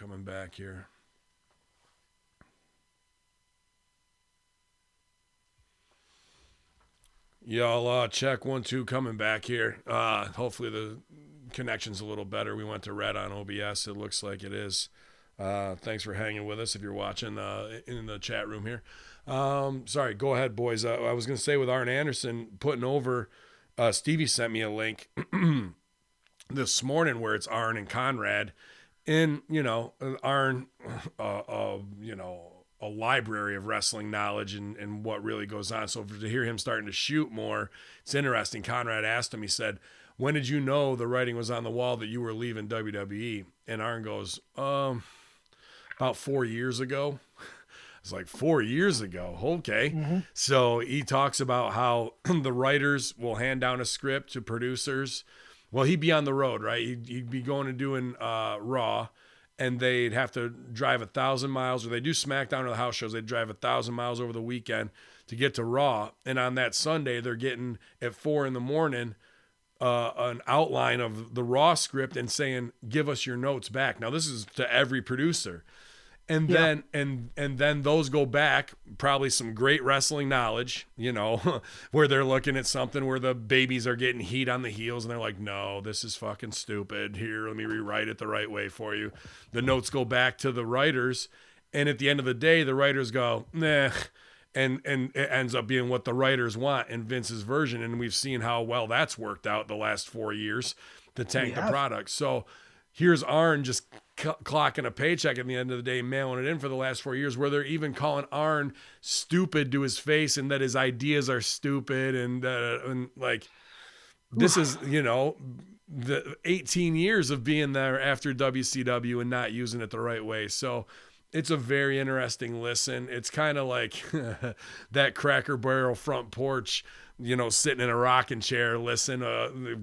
coming back here. Y'all, check 1 2 coming back here. Hopefully the connection's a little better. We went to red on OBS. It looks like it is. Thanks for hanging with us if you're watching in the chat room here. Sorry, go ahead, boys. I was going to say with Arn Anderson putting over, Stevie sent me a link this morning where it's Arn and Conrad. And, Arn, a library of wrestling knowledge and what really goes on. So to hear him starting to shoot more, it's interesting. Conrad asked him, he said, when did you know the writing was on the wall that you were leaving WWE? And Arn goes, about 4 years ago. It's like 4 years ago. Okay. Mm-hmm. So he talks about how the writers will hand down a script to producers. Well, he'd be on the road, right? He'd be going and doing Raw, and they'd have to drive 1,000 miles, or they do SmackDown or the house shows. They'd drive 1,000 miles over the weekend to get to Raw. And on that Sunday, they're getting at 4 a.m, an outline of the Raw script and saying, give us your notes back. Now, this is to every producer. And then and then those go back, probably some great wrestling knowledge, where they're looking at something where the babies are getting heat on the heels and they're like, no, this is fucking stupid. Here, let me rewrite it the right way for you. The notes go back to the writers, and at the end of the day, the writers go, nah, and it ends up being what the writers want in Vince's version. And we've seen how well that's worked out the last 4 years to tank the product. So here's Arn just clocking a paycheck at the end of the day, mailing it in for the last 4 years, where they're even calling Arn stupid to his face and that his ideas are stupid. And like, this is, the 18 years of being there after WCW and not using it the right way. So it's a very interesting listen. It's kind of like that Cracker Barrel front porch, sitting in a rocking chair,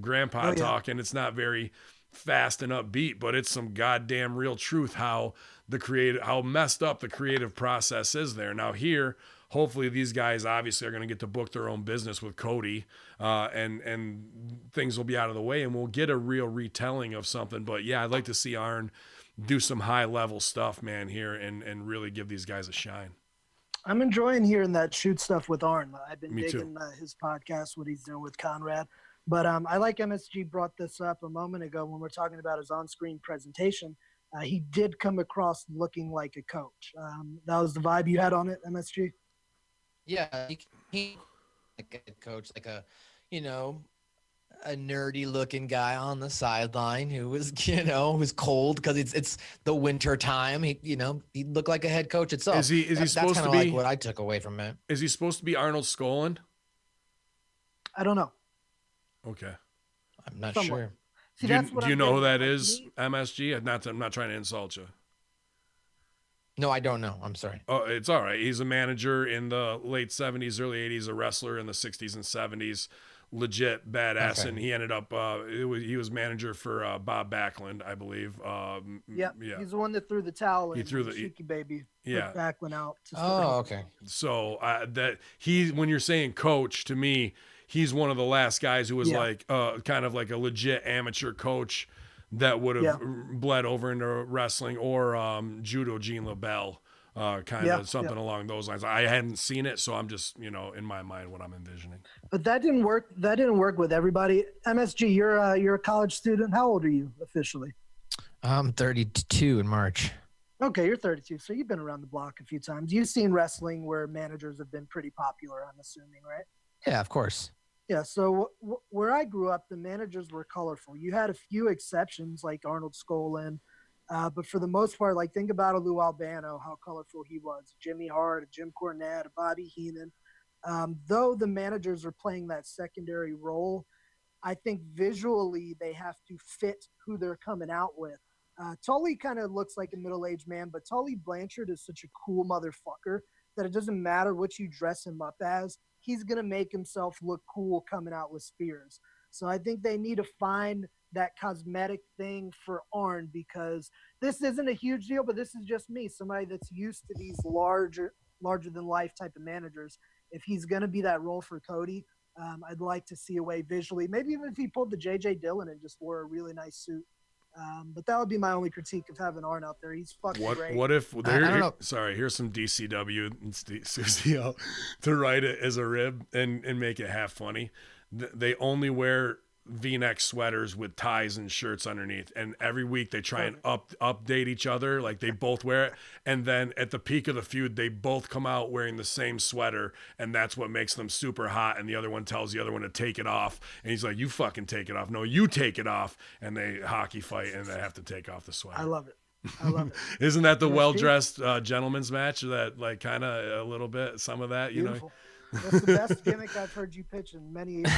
grandpa talking. It's not very fast and upbeat, but it's some goddamn real truth how messed up the creative process is there. Now here, hopefully these guys obviously are going to get to book their own business with Cody, and things will be out of the way and we'll get a real retelling of something. But yeah, I'd like to see Arn do some high level stuff, man, here and really give these guys a shine. I'm enjoying hearing that shoot stuff with Arn. I've been digging his podcast, what he's doing with Conrad. But I like MSG brought this up a moment ago when we're talking about his on-screen presentation. He did come across looking like a coach. That was the vibe you had on it, MSG? Yeah, he like a coach, like a nerdy looking guy on the sideline who was, was cold because it's the winter time. He looked like a head coach itself. Is he supposed to be like what I took away from it? Is he supposed to be Arnold Skolin? I don't know. Okay. I'm not sure. See, do you know who that is, MSG? I'm not trying to insult you. No, I don't know. I'm sorry. Oh, it's all right. He's a manager in the late 70s, early 80s, a wrestler in the 60s and 70s. Legit badass. Okay. And he ended up, he was manager for Bob Backlund, I believe. Yeah. He's the one that threw the towel in. He threw the Cheeky Baby. Yeah. Backlund out. Okay. So when you're saying coach, to me, he's one of the last guys who was like kind of like a legit amateur coach that would have bled over into wrestling or judo, Gene LaBelle, kind of something along those lines. I hadn't seen it, so I'm just, in my mind what I'm envisioning. But that didn't work. That didn't work with everybody. MSG, you're a college student. How old are you officially? I'm 32 in March. Okay, you're 32, so you've been around the block a few times. You've seen wrestling where managers have been pretty popular, I'm assuming, right? Yeah, of course. Yeah, so where I grew up, the managers were colorful. You had a few exceptions like Arnold Skolin, but for the most part, like think about a Lou Albano, how colorful he was. Jimmy Hart, Jim Cornette, Bobby Heenan. Though the managers are playing that secondary role, I think visually they have to fit who they're coming out with. Tully kind of looks like a middle-aged man, but Tully Blanchard is such a cool motherfucker that it doesn't matter what you dress him up as. He's going to make himself look cool coming out with spears. So I think they need to find that cosmetic thing for Arn, because this isn't a huge deal, but this is just me, somebody that's used to these larger than life type of managers. If he's going to be that role for Cody, I'd like to see a way visually, maybe even if he pulled the J.J. Dillon and just wore a really nice suit But that would be my only critique of having Arn out there. He's fucking great. What if I don't know. Sorry, here's some DCW and Susio to write it as a rib and make it half funny. They only wear V-neck sweaters with ties and shirts underneath, and every week they try and update each other, like they both wear it, and then at the peak of the feud they both come out wearing the same sweater, and that's what makes them super hot, and the other one tells the other one to take it off, and he's like, you fucking take it off. No, you take it off. And they hockey fight and they have to take off the sweater. I love it. Isn't that the well-dressed gentleman's match? That like kind of a little bit, some of that, Beautiful. That's the best gimmick I've heard you pitch in many years.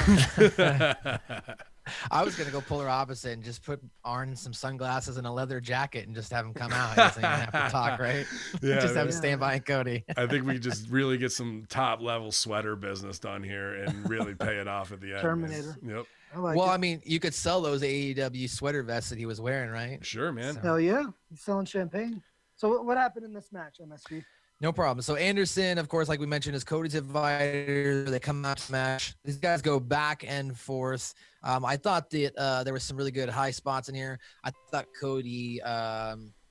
I was gonna go polar opposite and just put Arn some sunglasses and a leather jacket and just have him come out. He doesn't even have to talk, right? Yeah, just have him stand by Cody. I think we just really get some top level sweater business done here and really pay it off at the end. Terminator. Yep. I mean, you could sell those AEW sweater vests that he was wearing, right? Sure, man. Hell yeah, he's selling champagne. So what happened in this match, MSV? No problem. So Anderson, of course, like we mentioned, is Cody's advisor. They come out to match. These guys go back and forth. I thought that there was some really good high spots in here. I thought Cody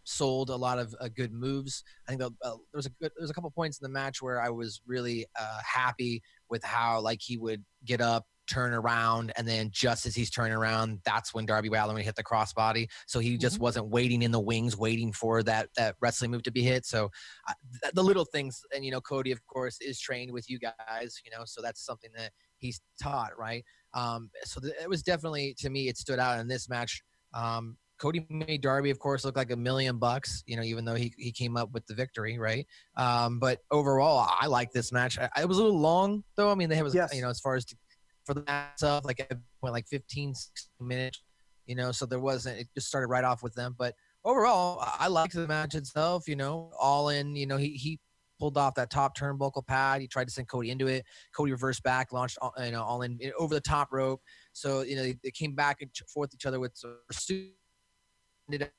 sold a lot of good moves. I think there was a couple points in the match where I was really happy with how like he would get up, turn around, and then just as he's turning around, that's when Darby Allen would hit the crossbody. So he just wasn't waiting in the wings, waiting for that wrestling move to be hit. So the little things, and Cody of course is trained with you guys, so that's something that he's taught, right? It was definitely, to me, it stood out in this match. Cody made Darby, of course, look like $1 million, even though he came up with the victory, right? But overall, I like this match. It was a little long, though. I mean, they was, as far as for the match itself, like it went like 15, 16 minutes, so there wasn't, it just started right off with them. But overall, I liked the match itself, all in, he pulled off that top turnbuckle pad. He tried to send Cody into it. Cody reversed back, launched, all in over the top rope. So, they came back and forth each other with pursuit. Ended up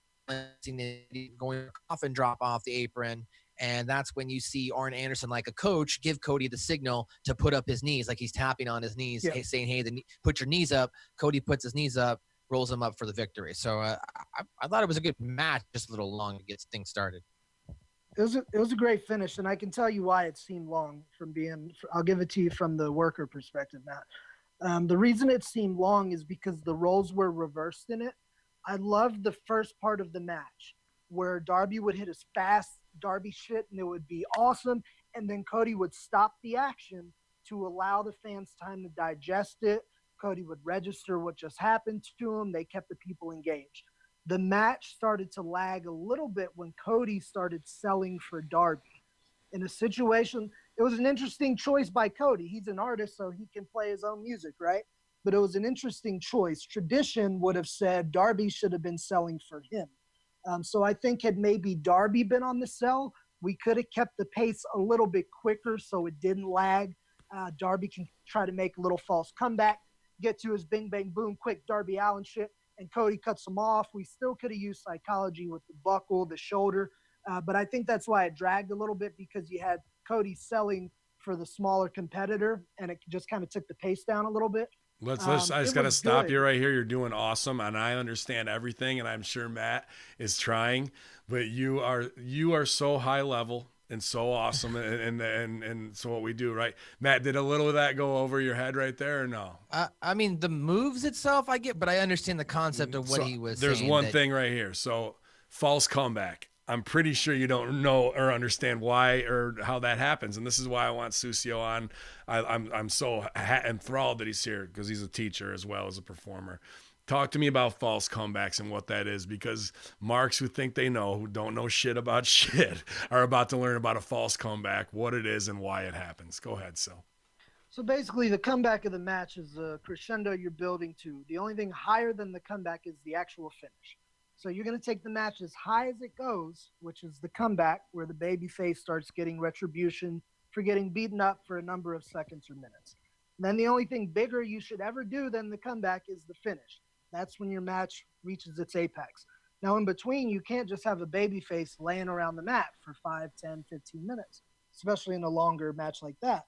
going to coffin drop off the apron. And that's when you see Arn Anderson, like a coach, give Cody the signal to put up his knees, like he's tapping on his knees, saying, hey, put your knees up. Cody puts his knees up, rolls him up for the victory. So I thought it was a good match, just a little long to get things started. It was a great finish, and I can tell you why it seemed long I'll give it to you from the worker perspective, Matt. The reason it seemed long is because the roles were reversed in it. I loved the first part of the match where Darby would hit his fast Darby shit and it would be awesome. And then Cody would stop the action to allow the fans time to digest it. Cody would register what just happened to him. They kept the people engaged. The match started to lag a little bit when Cody started selling for Darby. In a situation, it was an interesting choice by Cody. He's an artist, so he can play his own music, right? But it was an interesting choice. Tradition would have said Darby should have been selling for him. So I think had maybe Darby been on the sell, we could have kept the pace a little bit quicker so it didn't lag. Darby can try to make a little false comeback, get to his bing, bang, boom, quick Darby Allen shit, and Cody cuts him off. We still could have used psychology with the buckle, the shoulder. But I think that's why it dragged a little bit, because you had Cody selling for the smaller competitor, and it just kind of took the pace down a little bit. I just got to stop you right here. You're doing awesome, and I understand everything, and I'm sure Matt is trying, but you are so high level and so awesome, and so what we do, right? Matt, did a little of that go over your head right there, or no? I mean, the moves itself I get, but I understand the concept of what he was saying. There's one thing right here. So false comeback. I'm pretty sure you don't know or understand why or how that happens, and this is why I want Susio on. I'm so enthralled that he's here, because he's a teacher as well as a performer. Talk to me about false comebacks and what that is, because marks who think they know, who don't know shit about shit, are about to learn about a false comeback, what it is, and why it happens. Go ahead, Sil. So basically, the comeback of the match is a crescendo you're building to. The only thing higher than the comeback is the actual finish. So you're going to take the match as high as it goes, which is the comeback, where the babyface starts getting retribution for getting beaten up for a number of seconds or minutes. And then the only thing bigger you should ever do than the comeback is the finish. That's when your match reaches its apex. Now, in between, you can't just have a babyface laying around the mat for 5, 10, 15 minutes, especially in a longer match like that.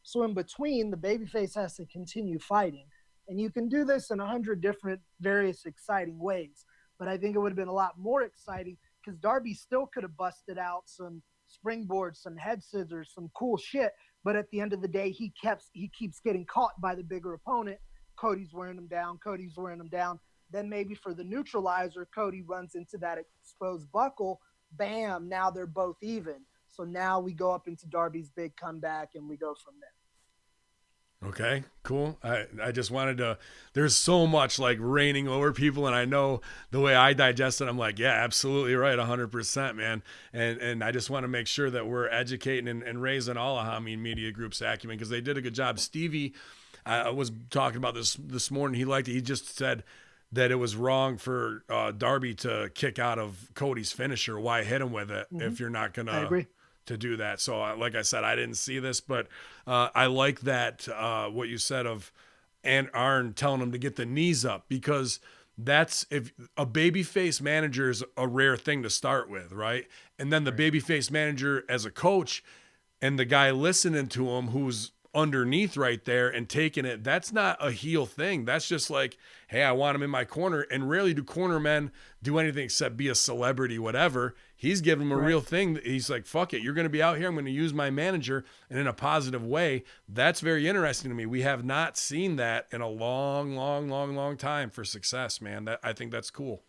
So in between, the babyface has to continue fighting. And you can do this in 100 different, various exciting ways. but I think it would have been a lot more exciting because Darby still could have busted out some springboards, some head scissors, some cool shit. But at the end of the day, he keeps getting caught by the bigger opponent. Cody's wearing him down. Cody's wearing him down. Then maybe for the neutralizer, Cody runs into that exposed buckle. Bam! Now they're both even. So now we go up into Darby's big comeback, and we go from there. Okay, cool. I just wanted to, there's so much like reigning over people, and I know the way I digest it, I'm like, yeah, absolutely right, 100%, man. And I just want to make sure that we're educating and raising all of Hamin Media Group's acumen, because they did a good job. Stevie was talking about this morning. He liked it. He just said that it was wrong for Darby to kick out of Cody's finisher. Why hit him with it if you're not going to do that? So like I said, I didn't see this, but I like that what you said of Arn telling him to get the knees up, because that's, if a babyface manager is a rare thing to start with, right? And then the babyface manager as a coach and the guy listening to him who's underneath right there and taking it, that's not a heel thing. That's just like, hey, I want him in my corner. And rarely do corner men do anything except be a celebrity, whatever. He's giving him a real thing. He's like, fuck it, you're going to be out here, I'm going to use my manager, and in a positive way. That's very interesting to me. We have not seen that in a long time for success, man. I think that's cool.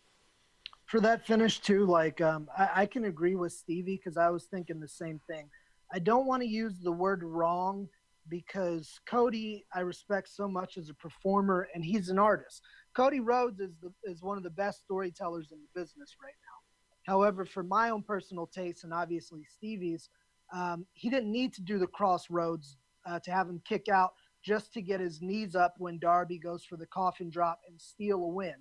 For that finish too, like I can agree with Stevie, because I was thinking the same thing. I don't want to use the word wrong, because Cody, I respect so much as a performer, and he's an artist. Cody Rhodes is one of the best storytellers in the business right now. However, for my own personal taste, and obviously Stevie's, he didn't need to do the crossroads to have him kick out just to get his knees up when Darby goes for the coffin drop and steal a win.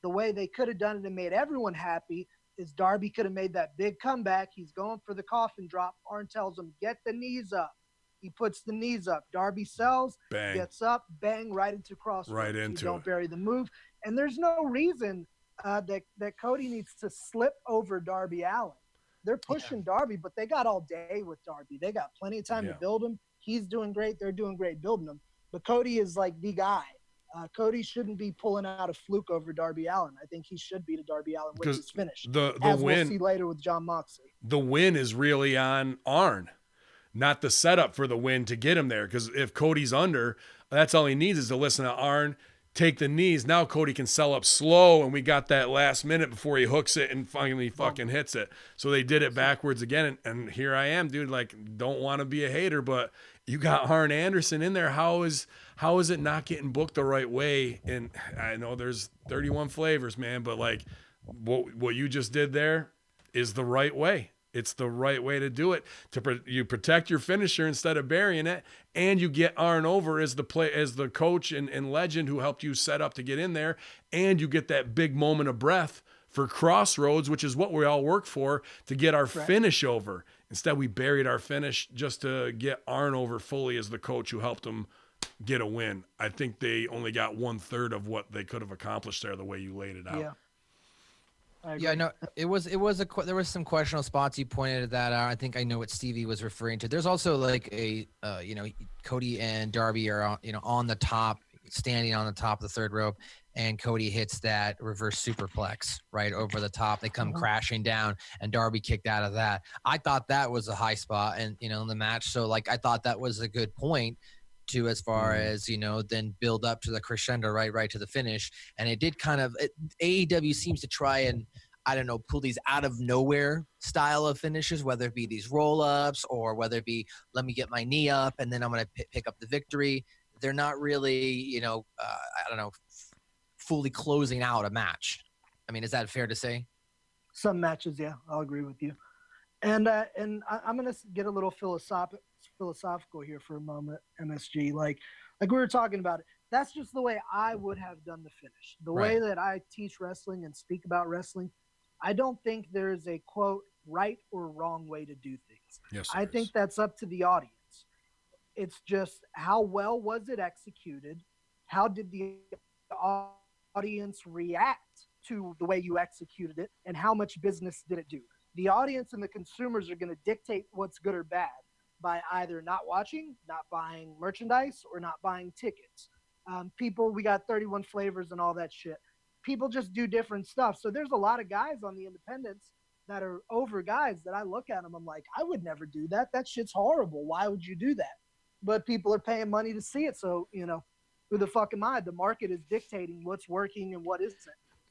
The way they could have done it and made everyone happy is Darby could have made that big comeback. He's going for the coffin drop. Arn tells him, get the knees up. He puts the knees up. Darby sells, bang, gets up, bang, right into crossroads. Right into you don't bury the move. And there's no reason that Cody needs to slip over Darby Allen. They're pushing Darby, but they got all day with Darby. They got plenty of time to build him. He's doing great. They're doing great building him. But Cody is like the guy. Cody shouldn't be pulling out a fluke over Darby Allen. I think he should beat a Darby Allen with his finish. The as win, we'll see later with John Moxley. The win is really on Arn, not the setup for the win to get him there. Because if Cody's under, that's all he needs is to listen to Arn, take the knees. Now Cody can sell up slow, and we got that last minute before he hooks it and finally fucking hits it. So they did it backwards again, and here I am, dude. Like, don't want to be a hater, but you got Arn Anderson in there. How is it not getting booked the right way? And I know there's 31 flavors, man, but like what you just did there is the right way. It's the right way to do it. You protect your finisher instead of burying it, and you get Arn over as the coach and legend who helped you set up to get in there, and you get that big moment of breath for Crossroads, which is what we all work for, to get our finish over. Instead, we buried our finish just to get Arn over fully as the coach who helped him get a win. I think they only got 1/3 of what they could have accomplished there, the way you laid it out. Yeah. Yeah, no, there was some questionable spots. You pointed that out. I think I know what Stevie was referring to. There's also like a, Cody and Darby are, on the top, standing on the top of the third rope, and Cody hits that reverse superplex right over the top. They come crashing down, and Darby kicked out of that. I thought that was a high spot, and in the match. So like I thought that was a good point to, as far as then build up to the crescendo, right to the finish. And it did kind of AEW seems to try and pull these out of nowhere style of finishes, whether it be these roll-ups or whether it be let me get my knee up and then I'm going to pick up the victory. They're not really fully closing out a match. I mean, is that fair to say? Some matches, yeah, I'll agree with you. And I'm going to get a little philosophical here for a moment, MSG. Like we were talking about it. That's just the way I would have done the finish. The way that I teach wrestling and speak about wrestling, I don't think there is a, quote, right or wrong way to do things. Yes, I think that's up to the audience. It's just how well was it executed? How did the audience react to the way you executed it? And how much business did it do? The audience and the consumers are going to dictate what's good or bad by either not watching, not buying merchandise, or not buying tickets. We got 31 flavors and all that shit. people just do different stuff. So there's a lot of guys on the independents that are over guys that I look at them, I'm like, I would never do that. That shit's horrible. Why would you do that? But people are paying money to see it. So, who the fuck am I? The market is dictating what's working and what isn't.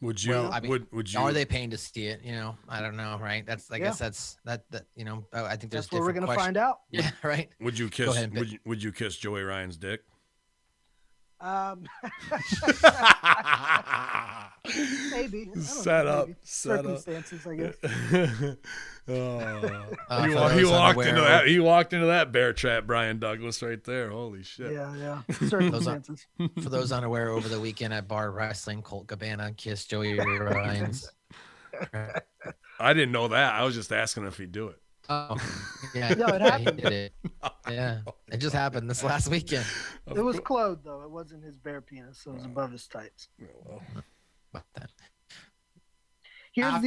Would you? Well, I mean, would you? Are they paying to see it? I don't know, right? I guess that's that. I think there's that's what we're gonna find out. Yeah, right. Would you kiss? Would you kiss Joey Ryan's dick? Maybe. Set up. Circumstances, I guess. He walked into that. He walked into that bear trap, Brian Douglas, right there. Holy shit. Yeah. Circumstances. For those unaware, over the weekend at Bar Wrestling, Colt Cabana kissed Joey Ryan's. I didn't know that. I was just asking if he'd do it. Oh, yeah. No, it happened. He did it. Yeah, it just happened this last weekend. It was clothed, though. It wasn't his bare penis. So it was above his tights. Well. About that. Here's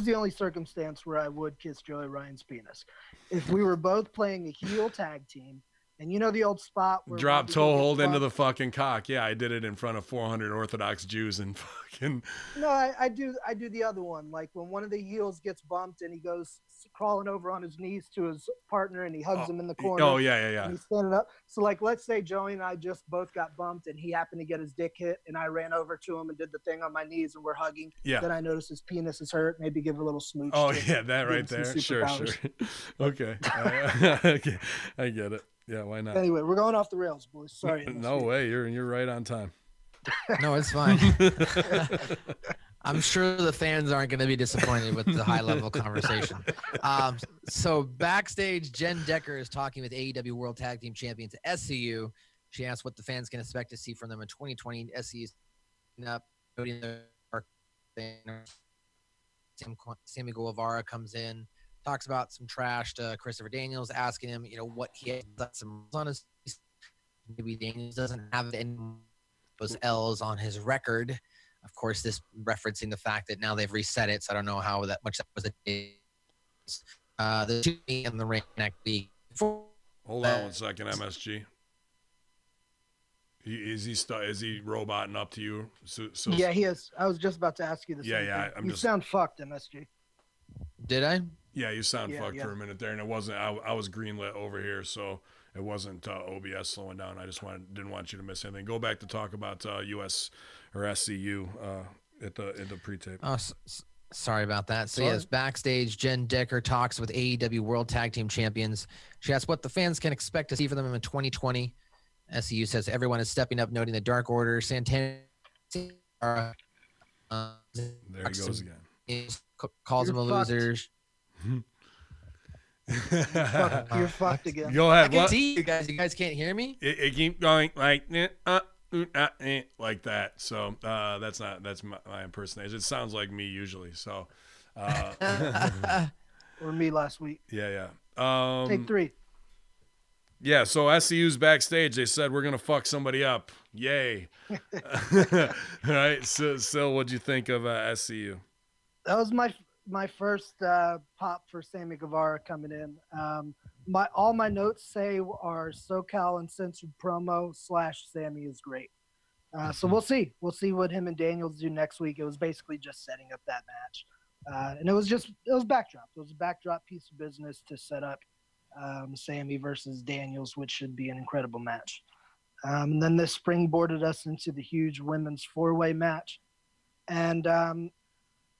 the only circumstance where I would kiss Joey Ryan's penis. If we were both playing a heel tag team, and the old spot where drop toe hold into the fucking cock. Yeah, I did it in front of 400 Orthodox Jews and fucking. No, I do the other one. Like when one of the heels gets bumped and he goes crawling over on his knees to his partner and he hugs him in the corner. Oh yeah. And he's standing up. So like, let's say Joey and I just both got bumped and he happened to get his dick hit and I ran over to him and did the thing on my knees and we're hugging. Yeah. Then I noticed his penis is hurt. Maybe give a little smooch. Oh yeah, that right there. Sure. Okay. Okay, I get it. Yeah, why not? Anyway, we're going off the rails, boys. Sorry. No way. You're right on time. No, it's fine. I'm sure the fans aren't going to be disappointed with the high-level conversation. So backstage, Jen Decker is talking with AEW World Tag Team Champions SCU. She asked what the fans can expect to see from them in 2020. SCU's up, Sammy Guevara comes in, talks about some trash to Christopher Daniels, asking him, what he has some on his. Maybe Daniels doesn't have any those L's on his record. Of course, this referencing the fact that now they've reset it, so I don't know how much that was the two in the ring next week. Hold on 1 second, MSG. Is he roboting up to you? So yeah, he is. I was just about to ask you this. Yeah. You sound fucked, MSG. Did I? Yeah, you sound fucked for a minute there, and it wasn't. I was greenlit over here, so it wasn't OBS slowing down. I just didn't want you to miss anything. Go back to talk about US or SCU at the pre-tape. Oh, sorry about that. So yes, backstage, Jen Decker talks with AEW World Tag Team Champions. She asks what the fans can expect to see from them in 2020. SCU says everyone is stepping up, noting the Dark Order. Santana there he goes again. Calls them losers. You're fucked again. Go ahead. I can see you guys. You guys can't hear me? It keeps going like like that. So that's my impersonation. It sounds like me usually. So or me last week. Yeah. Take 3. Yeah, so SCU's backstage. They said we're gonna fuck somebody up. Yay! All right. So what'd you think of SCU? That was my first pop for Sammy Guevara coming in. All my notes say are SoCal Uncensored promo / Sammy is great. So we'll see. We'll see what him and Daniels do next week. It was basically just setting up that match, and it was backdrop. It was a backdrop piece of business to set up Sammy versus Daniels, which should be an incredible match. And then this springboarded us into the huge women's 4-way match, and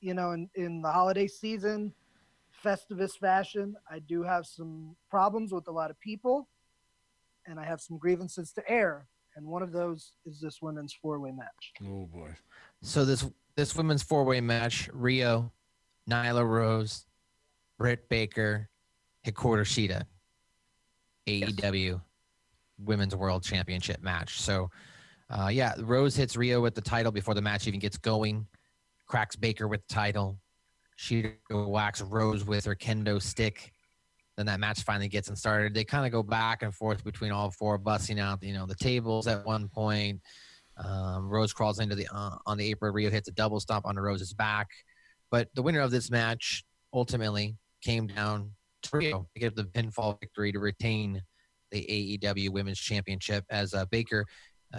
in the holiday season, Festivus fashion, I do have some problems with a lot of people, and I have some grievances to air. And one of those is this women's 4-way match. Oh boy! So this women's 4-way match: Rio, Nyla Rose, Britt Baker, Hikaru Shida, AEW Women's World Championship match. So, Rose hits Rio with the title before the match even gets going. Cracks Baker with the title. Shida whacks Rose with her kendo stick. Then that match finally gets started. They kind of go back and forth between all four, busting out, the tables at one point. Rose crawls into on the apron. Rio hits a double stomp on Rose's back. But the winner of this match ultimately came down to Rio to get the pinfall victory to retain the AEW Women's Championship, as Baker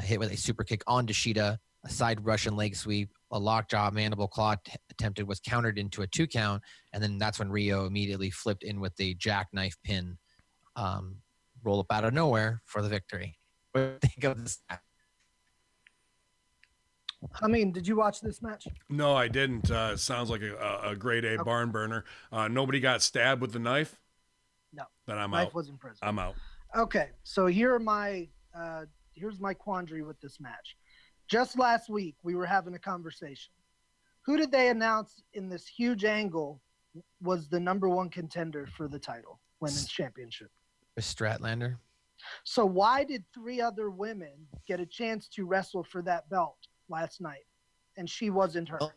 hit with a super kick on Shida, a side Russian leg sweep, a lockjaw mandible claw attempted, was countered into a 2 count, and then that's when Rio immediately flipped in with the jackknife pin, roll up out of nowhere for the victory. What do you think of this? I mean, did you watch this match? No, I didn't. Sounds like a grade A barn burner. Nobody got stabbed with the knife? No. Then I'm Knife out. wasn't present. I'm out. Okay, so here's my quandary with this match. Just last week, we were having a conversation. Who did they announce in this huge angle was the number one contender for the title, women's championship? Stratlander. So why did 3 other women get a chance to wrestle for that belt last night, and she wasn't her? Well,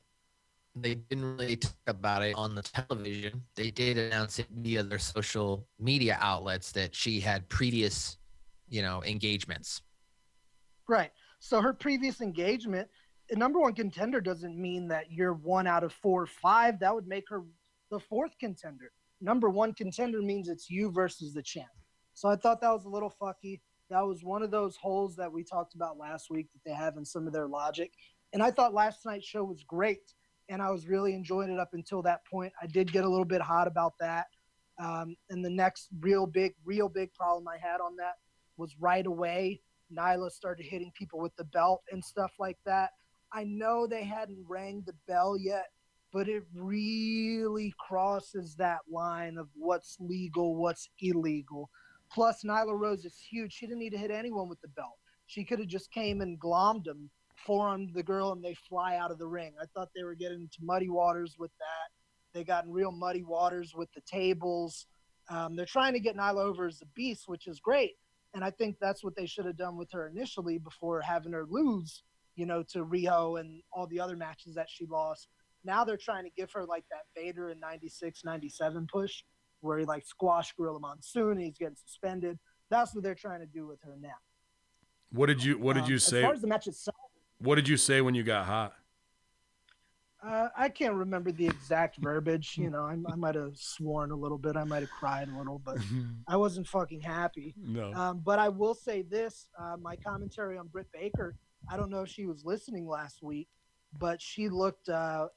they didn't really talk about it on the television. They did announce it via their social media outlets that she had previous, engagements. Right. So her previous engagement, the number one contender doesn't mean that you're 1 out of 4 or 5. That would make her the 4th contender. Number one contender means it's you versus the champ. So I thought that was a little fucky. That was one of those holes that we talked about last week that they have in some of their logic. And I thought last night's show was great, and I was really enjoying it up until that point. I did get a little bit hot about that. And the next real big problem I had on that was right away, Nyla started hitting people with the belt and stuff like that. I know they hadn't rang the bell yet, but it really crosses that line of what's legal, what's illegal. Plus, Nyla Rose is huge. She didn't need to hit anyone with the belt. She could have just came and glommed them, forearmed the girl, and they fly out of the ring. I thought they were getting into muddy waters with that. They got in real muddy waters with the tables. They're trying to get Nyla over as a beast, which is great. And I think that's what they should have done with her initially before having her lose, to Rio and all the other matches that she lost. Now they're trying to give her like that Vader in 96, 97 push where he like squashed Gorilla Monsoon and he's getting suspended. That's what they're trying to do with her now. What did you say? As far as the match itself, what did you say when you got hot? I can't remember the exact verbiage. I might have sworn a little bit. I might have cried a little, but I wasn't fucking happy. No. But I will say this, my commentary on Britt Baker, I don't know if she was listening last week, but she looked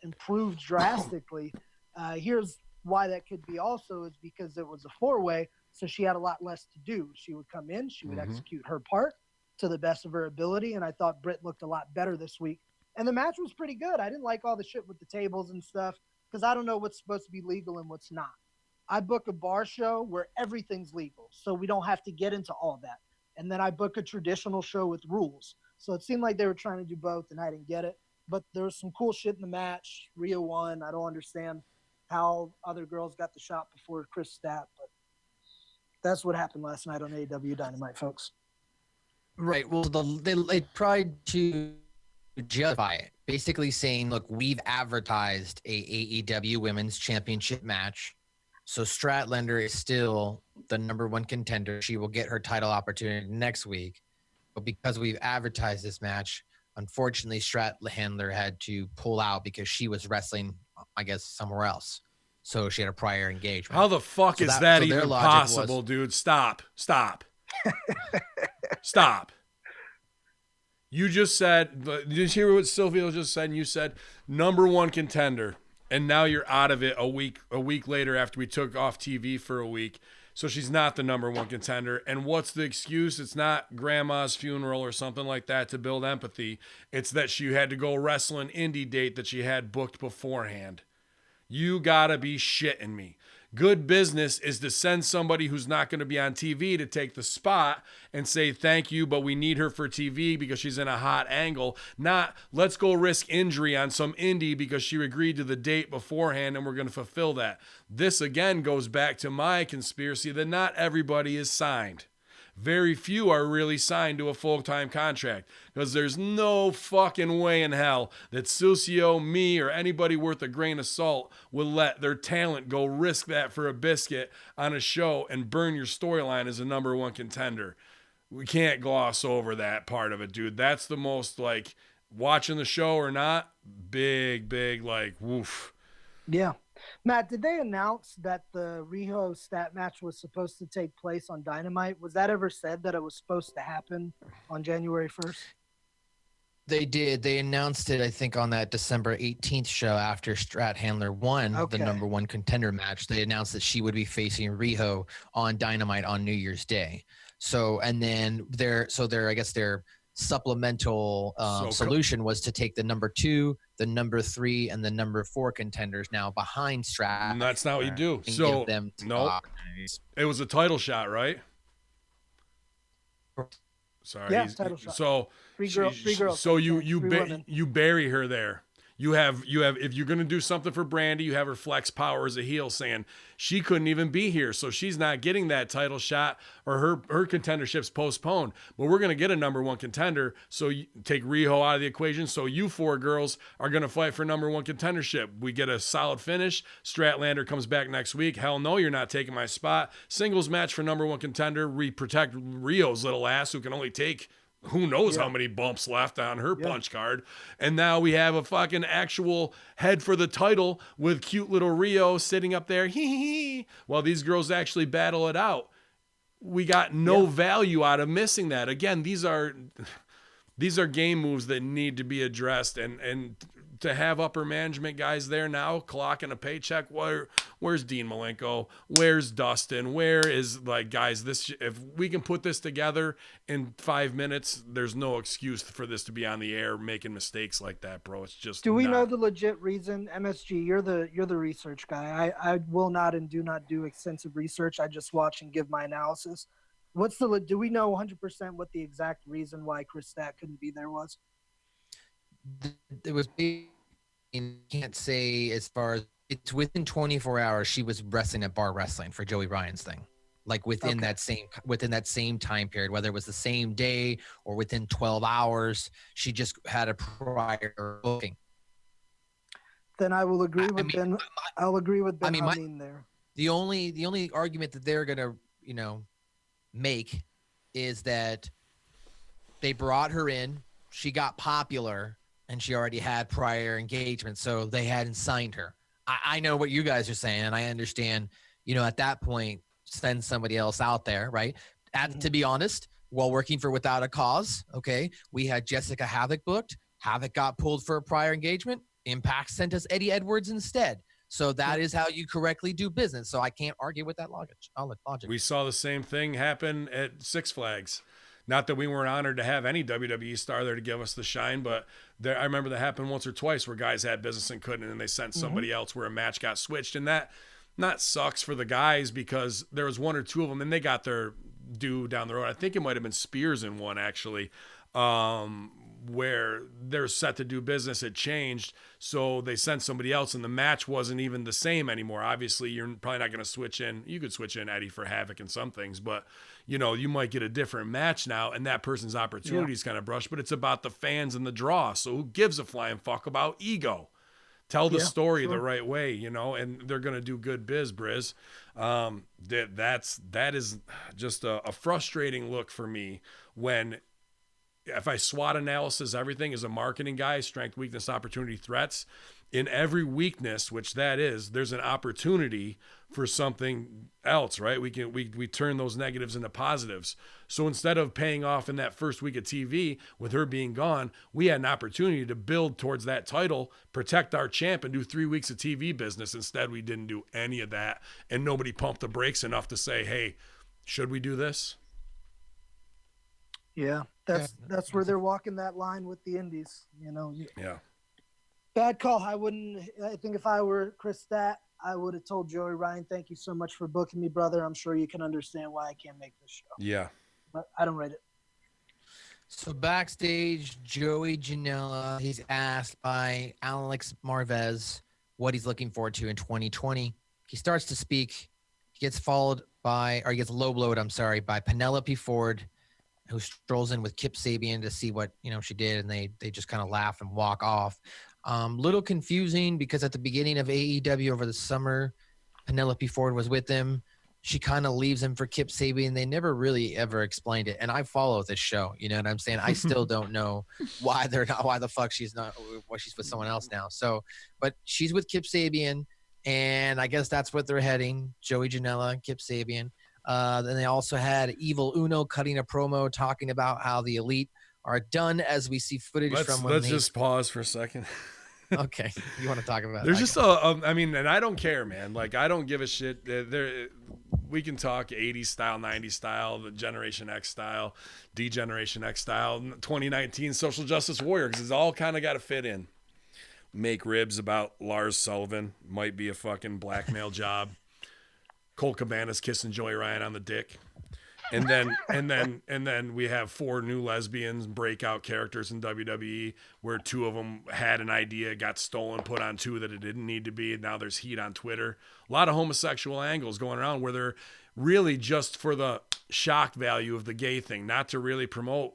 improved drastically. Here's why that could be also is because it was a 4-way, so she had a lot less to do. She would come in, she would execute her part to the best of her ability, and I thought Britt looked a lot better this week. And the match was pretty good. I didn't like all the shit with the tables and stuff because I don't know what's supposed to be legal and what's not. I book a bar show where everything's legal, so we don't have to get into all that. And then I book a traditional show with rules. So it seemed like they were trying to do both, and I didn't get it. But there was some cool shit in the match. Rhea won. I don't understand how other girls got the shot before Chris Stapp, but that's what happened last night on AEW Dynamite, folks. Right. Well, they tried to justify it, basically saying, look, we've advertised a AEW Women's Championship match. So Stratlander is still the number one contender. She will get her title opportunity next week. But because we've advertised this match, unfortunately, Stratlander had to pull out because she was wrestling, I guess, somewhere else. So she had a prior engagement. How the fuck is that even possible, dude? Stop. Stop. You just said, did you hear what Silvio just said? And you said number one contender, and now you're out of it a week later after we took off TV for a week. So she's not the number one contender. And what's the excuse? It's not grandma's funeral or something like that to build empathy. It's that she had to go wrestle an indie date that she had booked beforehand. You gotta be shitting me. Good business is to send somebody who's not going to be on TV to take the spot and say, thank you, but we need her for TV because she's in a hot angle. Not, let's go risk injury on some indie because she agreed to the date beforehand and we're going to fulfill that. This, again, goes back to my conspiracy that not everybody is signed. Very few are really signed to a full-time contract because there's no fucking way in hell that Sucio, me, or anybody worth a grain of salt will let their talent go risk that for a biscuit on a show and burn your storyline as a number one contender. We can't gloss over that part of it, dude. That's the most, like, watching the show or not, big, like, woof. Yeah. Matt, did they announce that the Riho stat match was supposed to take place on Dynamite? Was that ever said that it was supposed to happen on January 1st? They did. They announced it, I think, on that December 18th show after Strat Handler won the number one contender match. They announced that she would be facing Riho on Dynamite on New Year's Day. So, and then their supplemental solution was to take the number 2, the number 3, and the number 4 contenders now behind Strat. And that's not what you do. So, it was a title shot, right? Sorry. Yeah, title shot. So three girls. So you bury her there. You have if you're gonna do something for Brandy, you have her flex power as a heel, saying she couldn't even be here, so she's not getting that title shot, or her contendership's postponed. But we're gonna get a number 1 contender, so you take Riho out of the equation. So you 4 girls are gonna fight for number 1 contendership. We get a solid finish. Stratlander comes back next week. Hell no, you're not taking my spot. Singles match for number 1 contender. We protect Rio's little ass, who can only take who knows how many bumps left on her punch card. And now we have a fucking actual head for the title with cute little Rio sitting up there, while these girls actually battle it out. We got no value out of missing that. Again, these are game moves that need to be addressed, and to have upper management guys there now clocking a paycheck. Where's Dean Malenko? Where's Dustin? Where is, like, guys, this, if we can put this together in 5 minutes, there's no excuse for this to be on the air making mistakes like that, bro. It's just, do we know the legit reason? MSG, you're the research guy. I will not and do not do extensive research. I just watch and give my analysis. Do we know 100% what the exact reason why Chris Stat couldn't be there was? It was, can't say as far as, it's within 24 hours she was wrestling at Bar Wrestling for Joey Ryan's thing, like within that same time period, whether it was the same day or within 12 hours. She just had a prior booking. Then I will agree with Ben. I'll agree with Ben Hamin there. The only argument that they're gonna make is that they brought her in, she got popular, and she already had prior engagement, so they hadn't signed her. I know what you guys are saying, and I understand, at that point, send somebody else out there, right? To be honest, while working for Without a Cause, okay, we had Jessica Havoc booked. Havoc got pulled for a prior engagement. Impact sent us Eddie Edwards instead. So that is how you correctly do business. So I can't argue with that logic. We saw the same thing happen at Six Flags. Not that we weren't honored to have any WWE star there to give us the shine, but I remember that happened once or twice where guys had business and couldn't, and they sent somebody else where a match got switched. And that not sucks for the guys, because there was 1 or 2 of them, and they got their due down the road. I think it might have been Spears in one, actually, where they're set to do business. It changed, so they sent somebody else, and the match wasn't even the same anymore. Obviously, you're probably not going to switch in. You could switch in Eddie for Havoc and some things, but you might get a different match now, and that person's opportunity is kind of brushed. But it's about the fans and the draw. So who gives a flying fuck about ego? Tell the story the right way, and they're going to do good biz, Briz. That is just a frustrating look for me when, if I SWOT analysis everything as a marketing guy, strength, weakness, opportunity, threats, in every weakness, which that is, there's an opportunity for something else, right? We turn those negatives into positives. So instead of paying off in that first week of TV with her being gone, we had an opportunity to build towards that title, protect our champ, and do 3 weeks of TV business. Instead, we didn't do any of that, and nobody pumped the brakes enough to say, hey, should we do this? Yeah, that's where they're walking that line with the indies, Yeah. Bad call. I think if I were Chris Stat, I would have told Joey Ryan, thank you so much for booking me, brother. I'm sure you can understand why I can't make this show. Yeah. But I don't rate it. So backstage, Joey Janela, he's asked by Alex Marvez what he's looking forward to in 2020. He starts to speak. He gets low blowed, by Penelope Ford, who strolls in with Kip Sabian to see what, she did. And they just kind of laugh and walk off. Little confusing, because at the beginning of AEW over the summer, Penelope Ford was with him. She kind of leaves him for Kip Sabian. They never really ever explained it. And I follow this show. You know what I'm saying? I still don't know why she's with someone else now. So, but she's with Kip Sabian. And I guess that's what they're heading. Joey Janela, Kip Sabian. Then they also had Evil Uno cutting a promo talking about how the Elite are done, as we see footage from when let's just pause for a second. Okay, you want to talk about There's it? just I mean, and I don't care, man. Like, I don't give a shit. We can talk 80s style, 90s style, the Generation X style, D-Generation X style, 2019 social justice warrior, because it's all kind of got to fit in. Make ribs about Lars Sullivan might be a fucking blackmail job. Cole Cabana's kissing Joey Ryan on the dick. And then we have 4 new lesbians, breakout characters in WWE, where 2 of them had an idea, got stolen, put on 2 that it didn't need to be, and now there's heat on Twitter. A lot of homosexual angles going around where they're really just for the shock value of the gay thing, not to really promote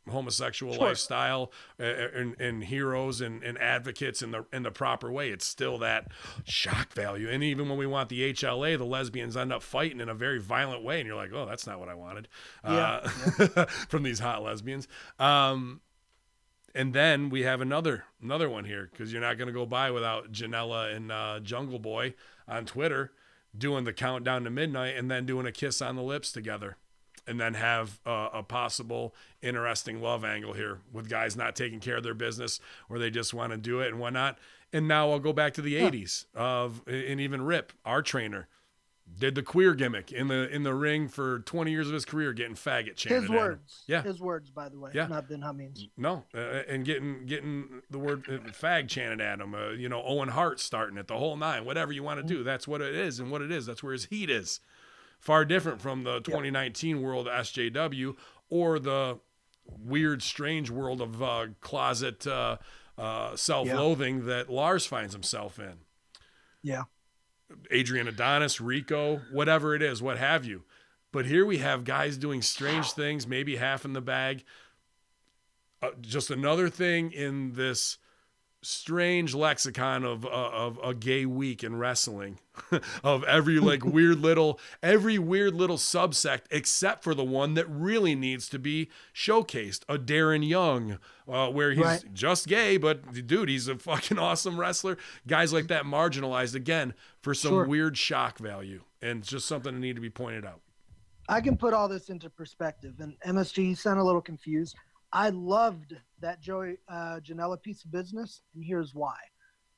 homosexual lifestyle and heroes and advocates in the proper way. It's still that shock value. And even when we want the HLA, the lesbians end up fighting in a very violent way, and you're like, oh, that's not what I wanted from these hot lesbians. And then we have another one here, because you're not going to go by without Janela and Jungle Boy on Twitter doing the countdown to midnight and then doing a kiss on the lips together. And then have a possible interesting love angle here with guys not taking care of their business, or they just want to do it and whatnot. And now I'll go back to the 80s and even Rip, our trainer, did the queer gimmick in the ring for 20 years of his career, getting faggot chanted. His words. Yeah. His words, by the way. Yeah. Not Ben Hamin's. No. And getting the word fag chanted at him. Owen Hart starting it, the whole 9, whatever you want to do. That's what it is. And what it is, that's where his heat is. Far different from the 2019 world of SJW or the weird, strange world of closet self-loathing that Lars finds himself in. Yeah. Adrian Adonis, Rico, whatever it is, what have you. But here we have guys doing strange things, maybe half in the bag. Just another thing in this strange lexicon of a gay week in wrestling of every weird little subsect, except for the one that really needs to be showcased, a Darren Young, where he's just gay, but dude, he's a fucking awesome wrestler. Guys like that marginalized again for some weird shock value, and it's just something that need to be pointed out. I can put all this into perspective, and MSG, you sound a little confused. I loved that Joey Janela piece of business, and here's why.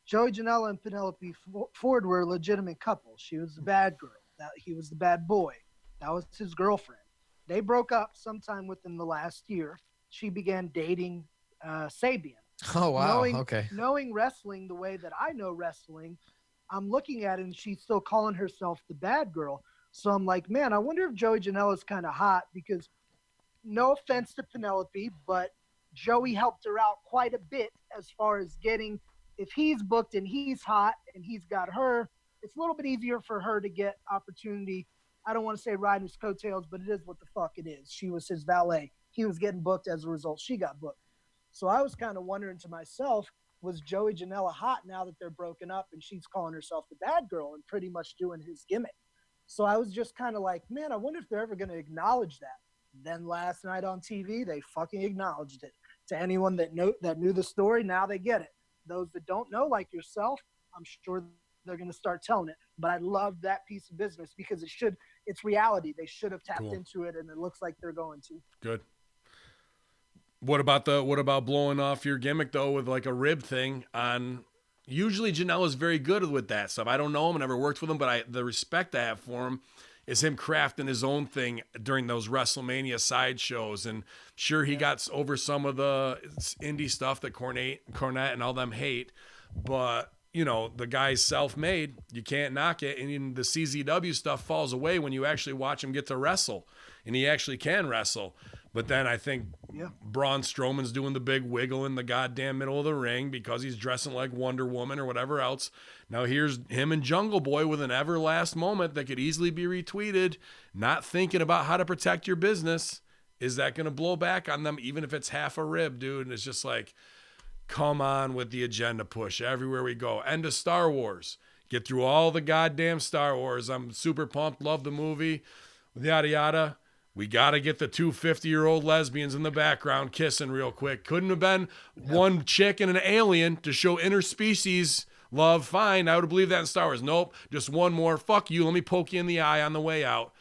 Joey Janela and Penelope Ford were a legitimate couple. She was the bad girl. He was the bad boy. That was his girlfriend. They broke up sometime within the last year. She began dating Sabian. Oh, wow. Knowing wrestling the way that I know wrestling, I'm looking at it, and she's still calling herself the bad girl. So I'm like, man, I wonder if Joey Janela's kind of hot, because no offense to Penelope, but Joey helped her out quite a bit as far as getting, if he's booked and he's hot and he's got her, it's a little bit easier for her to get opportunity. I don't want to say riding his coattails, but it is what the fuck it is. She was his valet. He was getting booked. As a result, she got booked. So I was kind of wondering to myself, was Joey Janela hot now that they're broken up and she's calling herself the bad girl and pretty much doing his gimmick? So I was just kind of like, man, I wonder if they're ever going to acknowledge that. Then last night on TV, they fucking acknowledged it. To anyone that knew the story, now they get it. Those that don't know, like yourself, I'm sure they're going to start telling it. But I love that piece of business because it's reality. They should have tapped into it, and it looks like they're going to. Good. What about blowing off your gimmick though with like a rib thing on? Usually Janela's very good with that stuff. I don't know him, I never worked with him, but the respect I have for him is him crafting his own thing during those WrestleMania sideshows. And sure, he got over some of the indie stuff that Cornette and all them hate, but the guy's self-made. You can't knock it. And the CZW stuff falls away when you actually watch him get to wrestle, and he actually can wrestle. But then I think Braun Strowman's doing the big wiggle in the goddamn middle of the ring because he's dressing like Wonder Woman or whatever else. Now here's him and Jungle Boy with an everlast moment that could easily be retweeted, not thinking about how to protect your business. Is that going to blow back on them, even if it's half a rib, dude? And it's just like, come on with the agenda push everywhere we go. End of Star Wars. Get through all the goddamn Star Wars. I'm super pumped. Love the movie. Yada, yada. We got to get the 2 50-year-old lesbians in the background kissing real quick. Couldn't have been one chick and an alien to show interspecies Love, fine. I would believe that in Star Wars. Nope. Just one more. Fuck you. Let me poke you in the eye on the way out.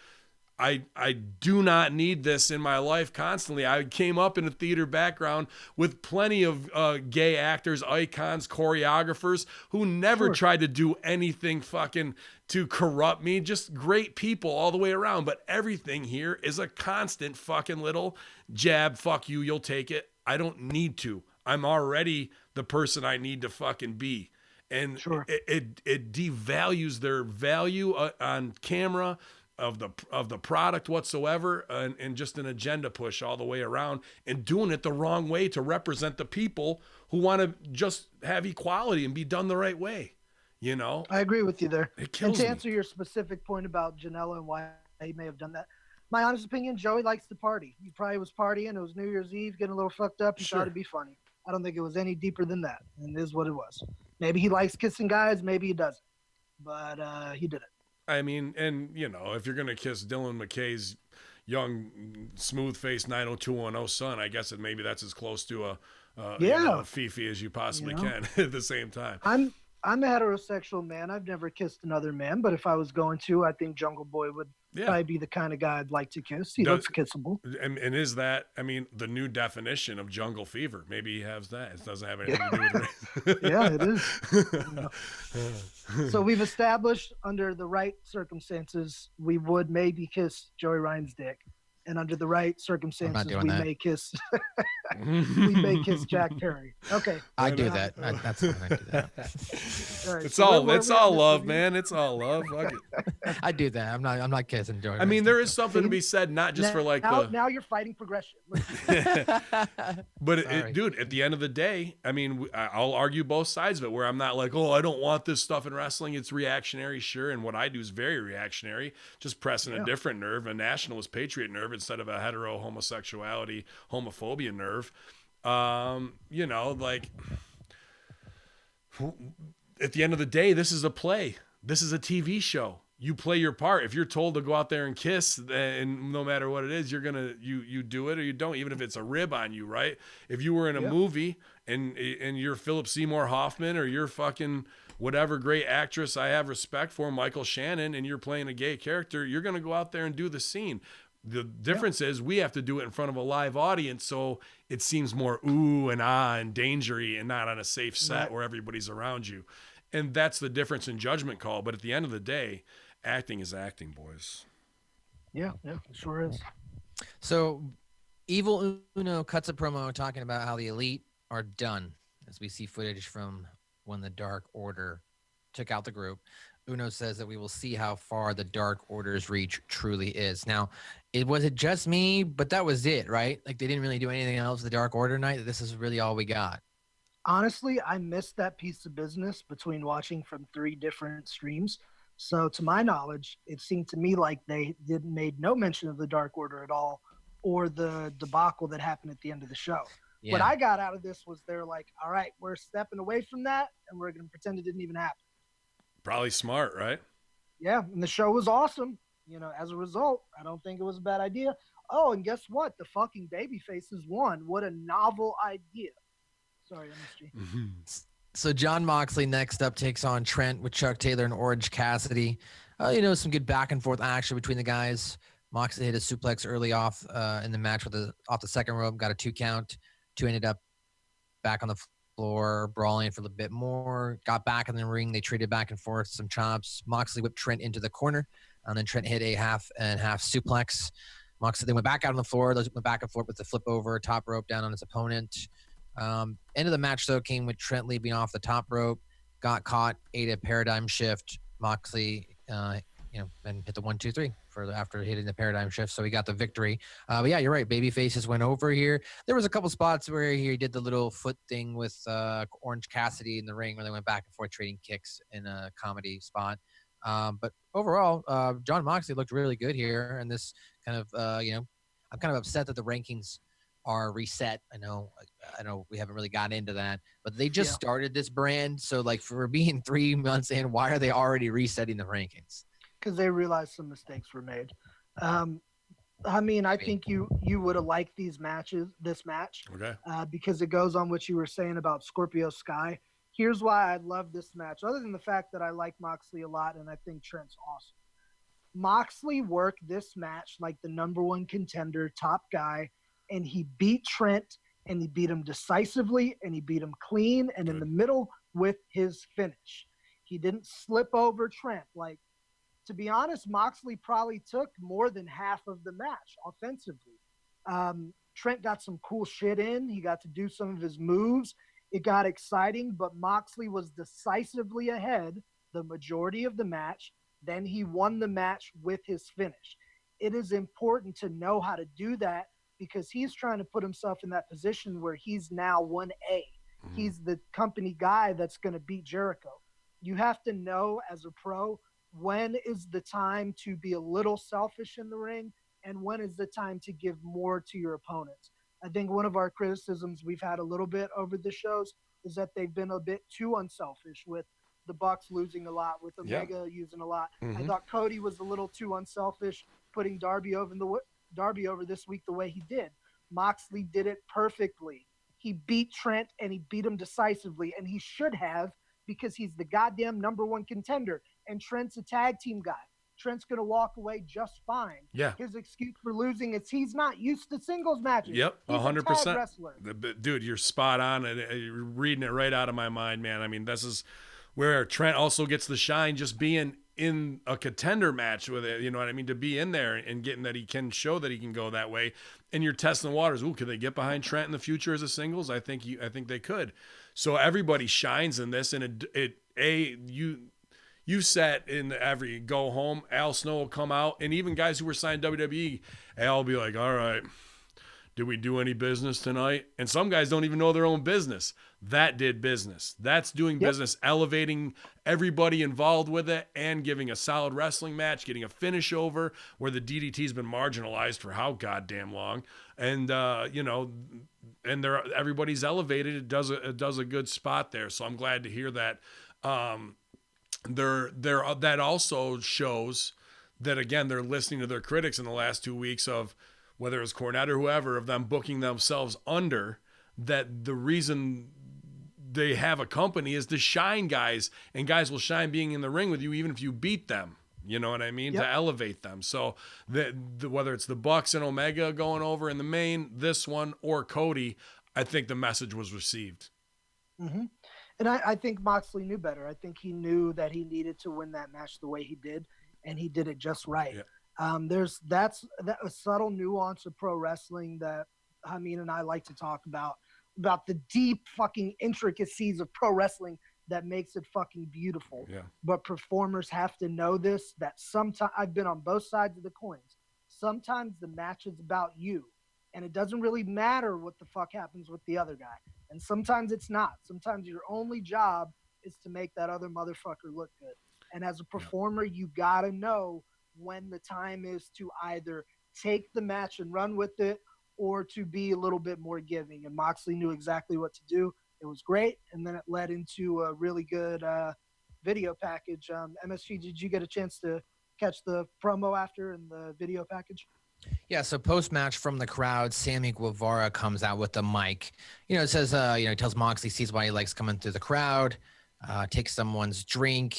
I do not need this in my life constantly. I came up in a theater background with plenty of gay actors, icons, choreographers who never tried to do anything fucking to corrupt me. Just great people all the way around. But everything here is a constant fucking little jab. Fuck you. You'll take it. I don't need to. I'm already the person I need to fucking be. And it devalues their value on camera, of the product whatsoever, and just an agenda push all the way around, and doing it the wrong way to represent the people who want to just have equality and be done the right way. You know, I agree with you there. It kills and to answer your specific point about Janela and why he may have done that, my honest opinion, Joey likes to party. He probably was partying. It was New Year's Eve, getting a little fucked up. He thought it'd be funny. I don't think it was any deeper than that, and it is what it was. Maybe he likes kissing guys, maybe he doesn't, but he did it. I mean, and you know, if you're gonna kiss Dylan McKay's young, smooth-faced 90210 son, I guess maybe that's as close to a Fifi as you possibly can at the same time. I'm a heterosexual man. I've never kissed another man, but if I was going to, I think Jungle Boy would probably be the kind of guy I'd like to kiss. He looks kissable. And is that, I mean, the new definition of jungle fever? Maybe he has that. It doesn't have anything to do with race. Yeah, it is. So we've established under the right circumstances, we would maybe kiss Joey Ryan's dick. And under the right circumstances, we may kiss Jack Perry. Okay. I do that. That's fine. I do that. Right, it's all love, man. It's all love. Fuck it. I do that. I'm not kissing Joey. I mean, there is something to be said, not just for like now you're fighting progression. But dude, at the end of the day, I mean, I'll argue both sides of it, where I'm not like, oh, I don't want this stuff in wrestling. It's reactionary, sure, and what I do is very reactionary, just pressing a different nerve, a nationalist patriot nerve, instead of a hetero homosexuality, homophobia nerve. You know, like, at the end of the day, this is a play. This is a TV show. You play your part. If you're told to go out there and kiss, and no matter what it is, you're gonna you do it or you don't, even if it's a rib on you, right? If you were in a movie and you're Philip Seymour Hoffman, or you're fucking whatever great actress I have respect for, Michael Shannon, and you're playing a gay character, you're gonna go out there and do the scene. The difference is we have to do it in front of a live audience, so it seems more ooh and ah and dangery, and not on a safe set where everybody's around you. And that's the difference in judgment call. But at the end of the day, acting is acting, boys. Yeah, it sure is. So Evil Uno cuts a promo talking about how the Elite are done, as we see footage from when the Dark Order took out the group. Uno says that we will see how far the Dark Order's reach truly is. Now, was it just me, but that was it, right? Like, they didn't really do anything else the Dark Order night. This is really all we got. Honestly, I missed that piece of business between watching from 3 different streams. So to my knowledge, it seemed to me like they made no mention of the Dark Order at all, or the debacle that happened at the end of the show. Yeah. What I got out of this was they're like, all right, we're stepping away from that, and we're going to pretend it didn't even happen. Probably smart, right? Yeah, and the show was awesome. You know, as a result, I don't think it was a bad idea. Oh, and guess what? The fucking babyfaces won. What a novel idea. Sorry, MSG. So John Moxley next up takes on Trent with Chuck Taylor and Orange Cassidy. You know, some good back and forth action between the guys. Moxley hit a suplex early off in the match off the second rope, got a 2 count. 2 ended up back on the floor, brawling for a little bit more, got back in the ring. They traded back and forth, some chops. Moxley whipped Trent into the corner, and then Trent hit a half and half suplex. Moxley then went back out on the floor, went back and forth with the flip over, top rope down on his opponent. End of the match, though, came with Trent leaping off the top rope, got caught, ate a paradigm shift. Moxley, and hit the 1, 2, 3 after hitting the paradigm shift. So he got the victory. But yeah, you're right. Babyfaces went over here. There was a couple spots where he did the little foot thing with Orange Cassidy in the ring, where they went back and forth trading kicks in a comedy spot. But overall, John Moxley looked really good here. And this kind of, I'm kind of upset that the rankings are reset. I know we haven't really gotten into that, but they just started this brand. So like, for being 3 months in, why are they already resetting the rankings? Because they realized some mistakes were made. I mean, I think you would have liked this match, okay, because it goes on what you were saying about Scorpio Sky. Here's why I love this match. Other than the fact that I like Moxley a lot and I think Trent's awesome. Moxley worked this match like the number one contender, top guy, and he beat Trent, and he beat him decisively, and he beat him clean and in the middle with his finish. He didn't slip over Trent. Like, to be honest, Moxley probably took more than half of the match offensively. Trent got some cool shit in. He got to do some of his moves. It got exciting, but Moxley was decisively ahead the majority of the match. Then he won the match with his finish. It is important to know how to do that because he's trying to put himself in that position where he's now 1A. Mm-hmm. He's the company guy that's going to beat Jericho. You have to know as a pro when is the time to be a little selfish in the ring and when is the time to give more to your opponents. I think one of our criticisms we've had a little bit over the shows is that they've been a bit too unselfish with the Bucks losing a lot, with Omega using a lot. Mm-hmm. I thought Cody was a little too unselfish, putting Darby over this week the way he did. Moxley did it perfectly. He beat Trent and he beat him decisively, and he should have because he's the goddamn number one contender. And Trent's a tag team guy. Trent's going to walk away just fine. Yeah. His excuse for losing is he's not used to singles matches. Yep, 100%. He's a tag wrestler. Dude, you're spot on. And you're reading it right out of my mind, man. I mean, this is where Trent also gets the shine just being in a contender match with it. You know what I mean? To be in there and getting that he can show that he can go that way. And you're testing the waters. Ooh, could they get behind Trent in the future as a singles? I think they could. So everybody shines in this. And you sat in every go home, Al Snow will come out, and even guys who were signed WWE, Al will be like, all right, did we do any business tonight? And some guys don't even know their own business. That did business. That's doing business, elevating everybody involved with it and giving a solid wrestling match, getting a finish over where the DDT's been marginalized for how goddamn long. And, and everybody's elevated. It does a good spot there. So I'm glad to hear that. That also shows that, again, they're listening to their critics in the last 2 weeks of whether it's Cornette or whoever, of them booking themselves under, that the reason they have a company is to shine guys, and guys will shine being in the ring with you even if you beat them. You know what I mean? Yep. To elevate them. So whether it's the Bucks and Omega going over in the main, this one, or Cody, I think the message was received. Mm-hmm. And I think Moxley knew better. I think he knew that he needed to win that match the way he did, and he did it just right. Yeah. That's a subtle nuance of pro wrestling that Hamin and I like to talk about the deep fucking intricacies of pro wrestling that makes it fucking beautiful. Yeah. But performers have to know this, that sometimes I've been on both sides of the coins. Sometimes the match is about you, and it doesn't really matter what the fuck happens with the other guy. And sometimes it's not. Sometimes your only job is to make that other motherfucker look good. And as a performer, you got to know when the time is to either take the match and run with it or to be a little bit more giving. And Moxley knew exactly what to do. It was great. And then it led into a really good video package. MSG, did you get a chance to catch the promo after and the video package? Yeah, so post-match from the crowd, Sammy Guevara comes out with the mic. It says, he tells Moxley, sees why he likes coming through the crowd, takes someone's drink,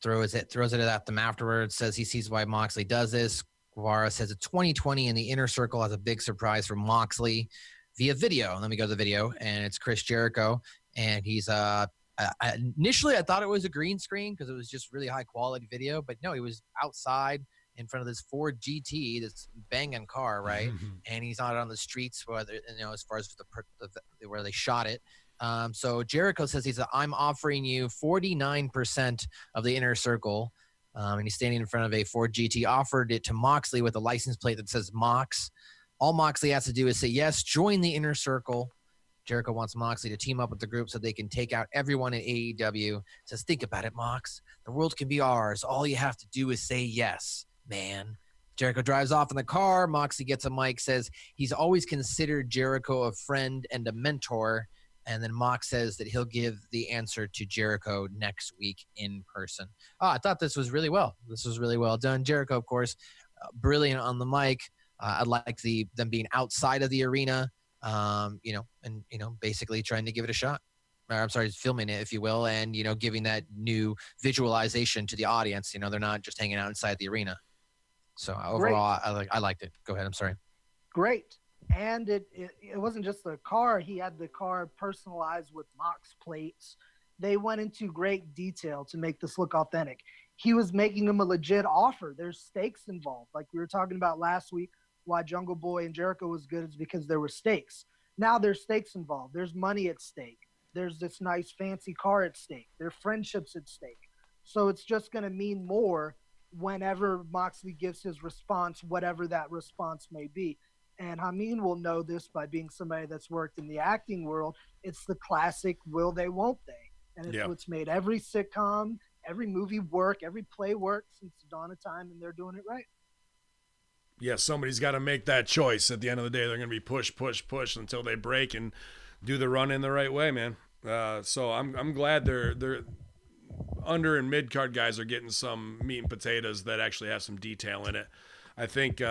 throws it at them afterwards, says he sees why Moxley does this. Guevara says it's 2020 and the Inner Circle has a big surprise for Moxley via video. Let me go to the video, and it's Chris Jericho, and he's initially I thought it was a green screen because it was just really high quality video, but no, he was outside in front of this Ford GT, this banging car, right? Mm-hmm. And he's not on the streets, as far as where they shot it. So Jericho says I'm offering you 49% of the Inner Circle, and he's standing in front of a Ford GT. Offered it to Moxley with a license plate that says Mox. All Moxley has to do is say yes, join the Inner Circle. Jericho wants Moxley to team up with the group so they can take out everyone at AEW. Says, think about it, Mox. The world can be ours. All you have to do is say yes, man. Jericho drives off in the car. Moxley gets a mic, says he's always considered Jericho a friend and a mentor. And then Mox says that he'll give the answer to Jericho next week in person. I thought this was really well. This was really well done. Jericho, of course, brilliant on the mic. I like them being outside of the arena, basically trying to give it a shot. filming it, if you will, and, giving that new visualization to the audience. They're not just hanging out inside the arena. So overall, I liked it. Go ahead. I'm sorry. Great. And it wasn't just the car. He had the car personalized with Mox plates. They went into great detail to make this look authentic. He was making them a legit offer. There's stakes involved. Like we were talking about last week, why Jungle Boy and Jericho was good is because there were stakes. Now there's stakes involved. There's money at stake. There's this nice fancy car at stake. There's friendships at stake. So it's just going to mean more whenever Moxley gives his response, whatever that response may be. And Hamin will know this by being somebody that's worked in the acting world. It's the classic will they, won't they? And it's what's made every sitcom, every movie work, every play work since the dawn of time, and they're doing it right. Yeah, somebody's got to make that choice. At the end of the day, they're going to be push until they break and do the run in the right way, man. So I'm glad they're under and mid card guys are getting some meat and potatoes that actually have some detail in it. I think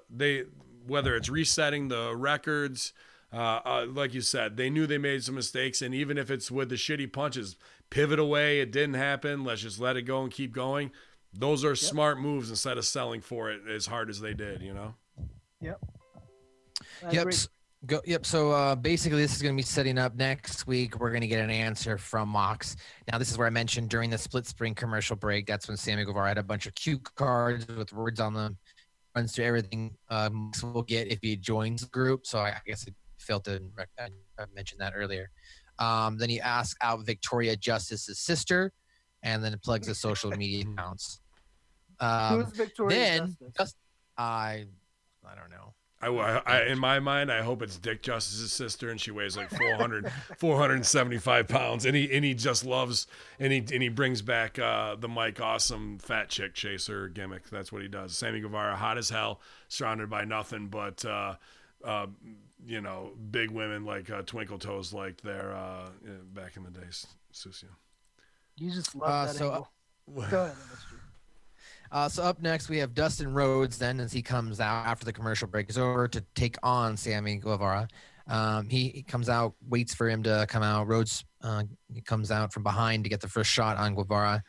they, whether it's resetting the records, like you said, they knew they made some mistakes, and even if it's with the shitty punches, pivot away, it didn't happen, let's just let it go and keep going. Those are smart moves instead of selling for it as hard as they did, Yep. Yep. So basically, this is going to be setting up next week. We're going to get an answer from Mox. Now, this is where I mentioned during the split spring commercial break, that's when Sammy Guevara had a bunch of cue cards with words on them, runs through everything Mox will get if he joins the group. So I guess I failed to mention that earlier. Then he asks out Victoria Justice's sister, and then it plugs the social media accounts. Who's Victoria Justice? I don't know. I in my mind, I hope it's Dick Justice's sister, and she weighs like 475 pounds, and he just loves, and he brings back the Mike Awesome fat chick chaser gimmick. That's what he does. Sammy Guevara, hot as hell, surrounded by nothing but big women like Twinkle Toes liked there back in the days. Susie. You just love that angle. Go ahead, so up next, we have Dustin Rhodes then, as he comes out after the commercial break is over to take on Sammy Guevara. He comes out, waits for him to come out. Rhodes he comes out from behind to get the first shot on Guevara.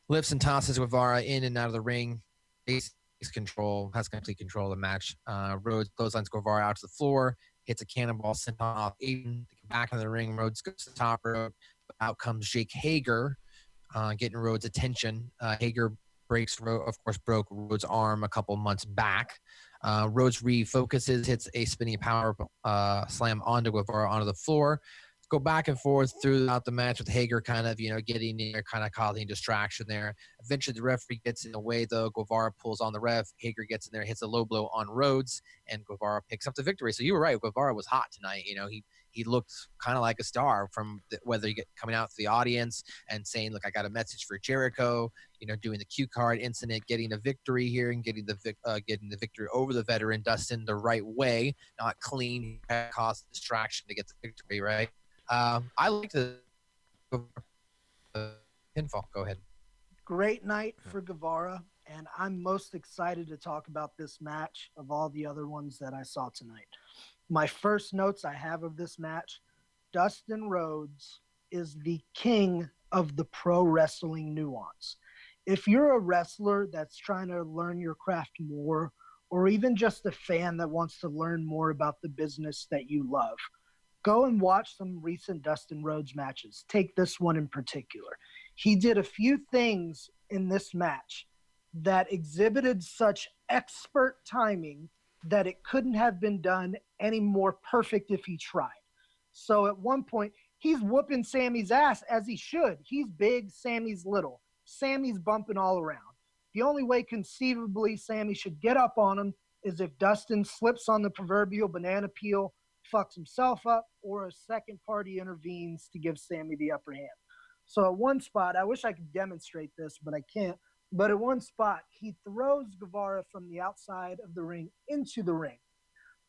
Lifts and tosses Guevara in and out of the ring. Has complete control of the match. Rhodes clotheslines Guevara out to the floor, hits a cannonball sent off Aiden. Back in the ring, Rhodes goes to the top rope. Out comes Jake Hager, getting Rhodes' attention. Hager broke Rhodes' arm a couple months back. Rhodes refocuses, hits a spinning power slam onto Guevara onto the floor. Go back and forth throughout the match with Hager kind of, getting in there, kind of causing distraction there. Eventually, the referee gets in the way, though. Guevara pulls on the ref. Hager gets in there, hits a low blow on Rhodes, and Guevara picks up the victory. So you were right. Guevara was hot tonight. He looked kind of like a star from whether he coming out to the audience and saying, look, I got a message for Jericho, doing the cue card incident, getting a victory here and getting the victory over the veteran Dustin the right way, not clean, caused distraction to get the victory, right? I like the pinfall. Go ahead. Great night for Guevara, and I'm most excited to talk about this match of all the other ones that I saw tonight. My first notes I have of this match, Dustin Rhodes is the king of the pro wrestling nuance. If you're a wrestler that's trying to learn your craft more, or even just a fan that wants to learn more about the business that you love, go and watch some recent Dustin Rhodes matches. Take this one in particular. He did a few things in this match that exhibited such expert timing that it couldn't have been done any more perfect if he tried. So at one point, he's whooping Sammy's ass as he should. He's big, Sammy's little. Sammy's bumping all around. The only way conceivably Sammy should get up on him is if Dustin slips on the proverbial banana peel, fucks himself up, or a second party intervenes to give Sammy the upper hand. So at one spot, I wish I could demonstrate this, but I can't. But at one spot, he throws Guevara from the outside of the ring into the ring.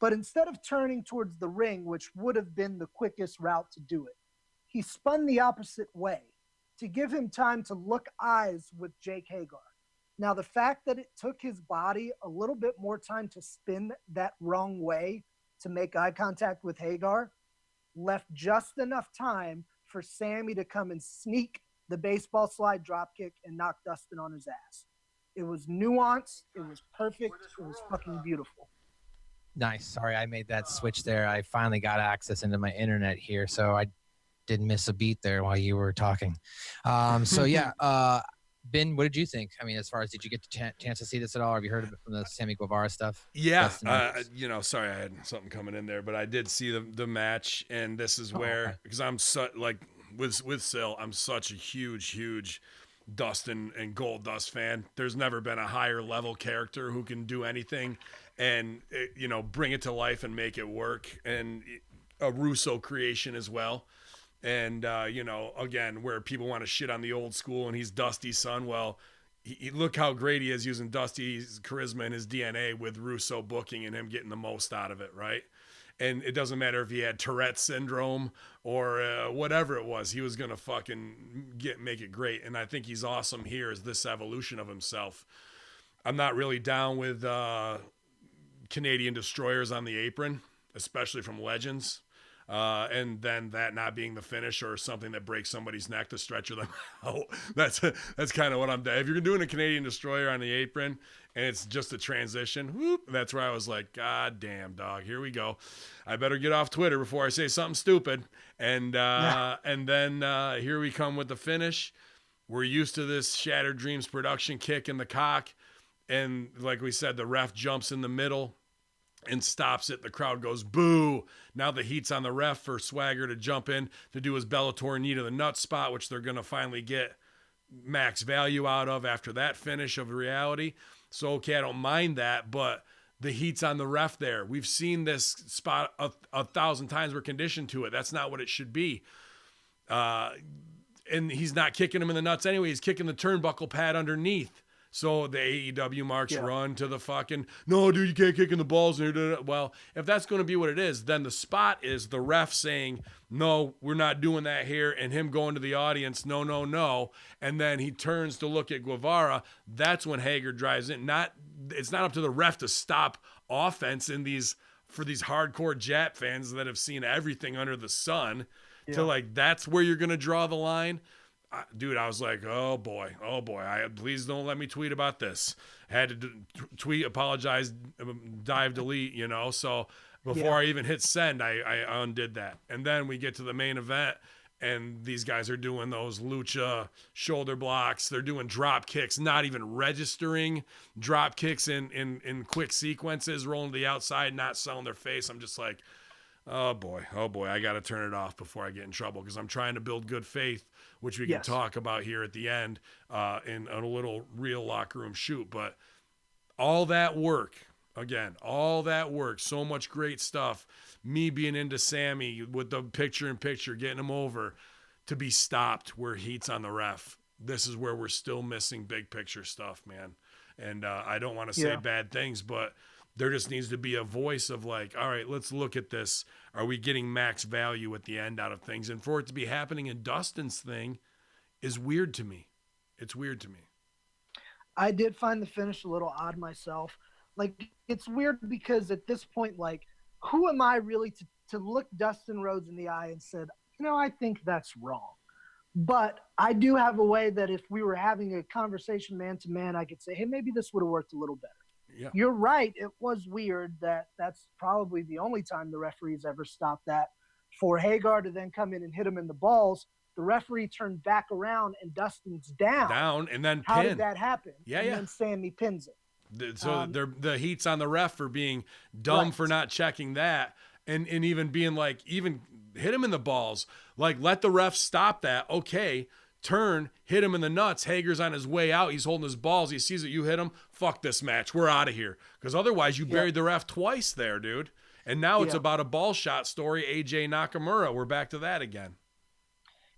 But instead of turning towards the ring, which would have been the quickest route to do it, he spun the opposite way to give him time to look eyes with Jake Hager. Now, the fact that it took his body a little bit more time to spin that wrong way to make eye contact with Hager left just enough time for Sammy to come and sneak the baseball slide drop kick and knock Dustin on his ass. It was nuanced. It was perfect. It was fucking beautiful. Nice. Sorry, I made that switch there. I finally got access into my internet here, so I didn't miss a beat there while you were talking. So yeah, Ben, what did you think? I mean, as far as did you get the chance to see this at all? Or have you heard of it from the Sammy Guevara stuff? Yeah, sorry, I had something coming in there, but I did see the match, and this is where because I'm with Sil, I'm such a huge Dustin and Gold Dust fan. There's never been a higher level character who can do anything and bring it to life and make it work, and a Russo creation as well. And again, where people want to shit on the old school and he's Dusty's son, well, look how great he is using Dusty's charisma and his DNA with Russo booking and him getting the most out of it, right? And it doesn't matter if he had Tourette's syndrome or whatever it was, he was gonna fucking make it great. And I think he's awesome here as this evolution of himself. I'm not really down with Canadian destroyers on the apron, especially from Legends. And then that not being the finish or something that breaks somebody's neck to stretcher them out. That's kind of what I'm doing. If you're doing a Canadian destroyer on the apron and it's just a transition, whoop, that's where I was like, God damn, dog, here we go. I better get off Twitter before I say something stupid. And then here we come with the finish. We're used to this Shattered Dreams production kick in the cock. And like we said, the ref jumps in the middle and stops it. The crowd goes boo. Now the heat's on the ref for Swagger to jump in to do his Bellator knee to the nut spot, which they're going to finally get max value out of after that finish of reality. So, okay, I don't mind that, but the heat's on the ref there. We've seen this spot 1,000 times. We're conditioned to it. That's not what it should be. And he's not kicking him in the nuts anyway. He's kicking the turnbuckle pad underneath. So the AEW marks run to the fucking, no, dude, you can't kick in the balls. Well, if that's going to be what it is, then the spot is the ref saying, no, we're not doing that here, and him going to the audience, no. And then he turns to look at Guevara. That's when Hager drives in. It's not up to the ref to stop offense for these hardcore Jap fans that have seen everything under the sun to that's where you're going to draw the line. Dude, I was like, oh boy, please don't let me tweet about this. Had to tweet, apologize, dive, delete, so before I even hit send, I undid that. And then we get to the main event, and these guys are doing those lucha shoulder blocks. They're doing drop kicks, not even registering drop kicks in quick sequences, rolling to the outside, not selling their face. I'm just like, oh boy, I got to turn it off before I get in trouble, because I'm trying to build good faith, which we can talk about here at the end in a little real locker room shoot. But all that work, so much great stuff, me being into Sammy with the picture-in-picture, getting him over, to be stopped where heat's on the ref. This is where we're still missing big picture stuff, man. And I don't want to say bad things, but there just needs to be a voice of like, all right, let's look at this. Are we getting max value at the end out of things? And for it to be happening in Dustin's thing is weird to me. It's weird to me. I did find the finish a little odd myself. Like, it's weird because at this point, like, who am I really to look Dustin Rhodes in the eye and said, I think that's wrong. But I do have a way that if we were having a conversation man to man, I could say, hey, maybe this would have worked a little better. Yeah. You're right. It was weird that's probably the only time the referees ever stopped that. For Hagar to then come in and hit him in the balls, the referee turned back around and Dustin's down and then how did that happen? Yeah, and then Sammy pins it. So the heat's on the ref for being dumb for not checking that, and even being like, even hit him in the balls, like let the ref stop that. Okay. Turn, hit him in the nuts. Hager's on his way out. He's holding his balls. He sees that you hit him. Fuck this match. We're out of here. Because otherwise you buried the ref twice there, dude. And now it's about a ball shot story. AJ Nakamura. We're back to that again.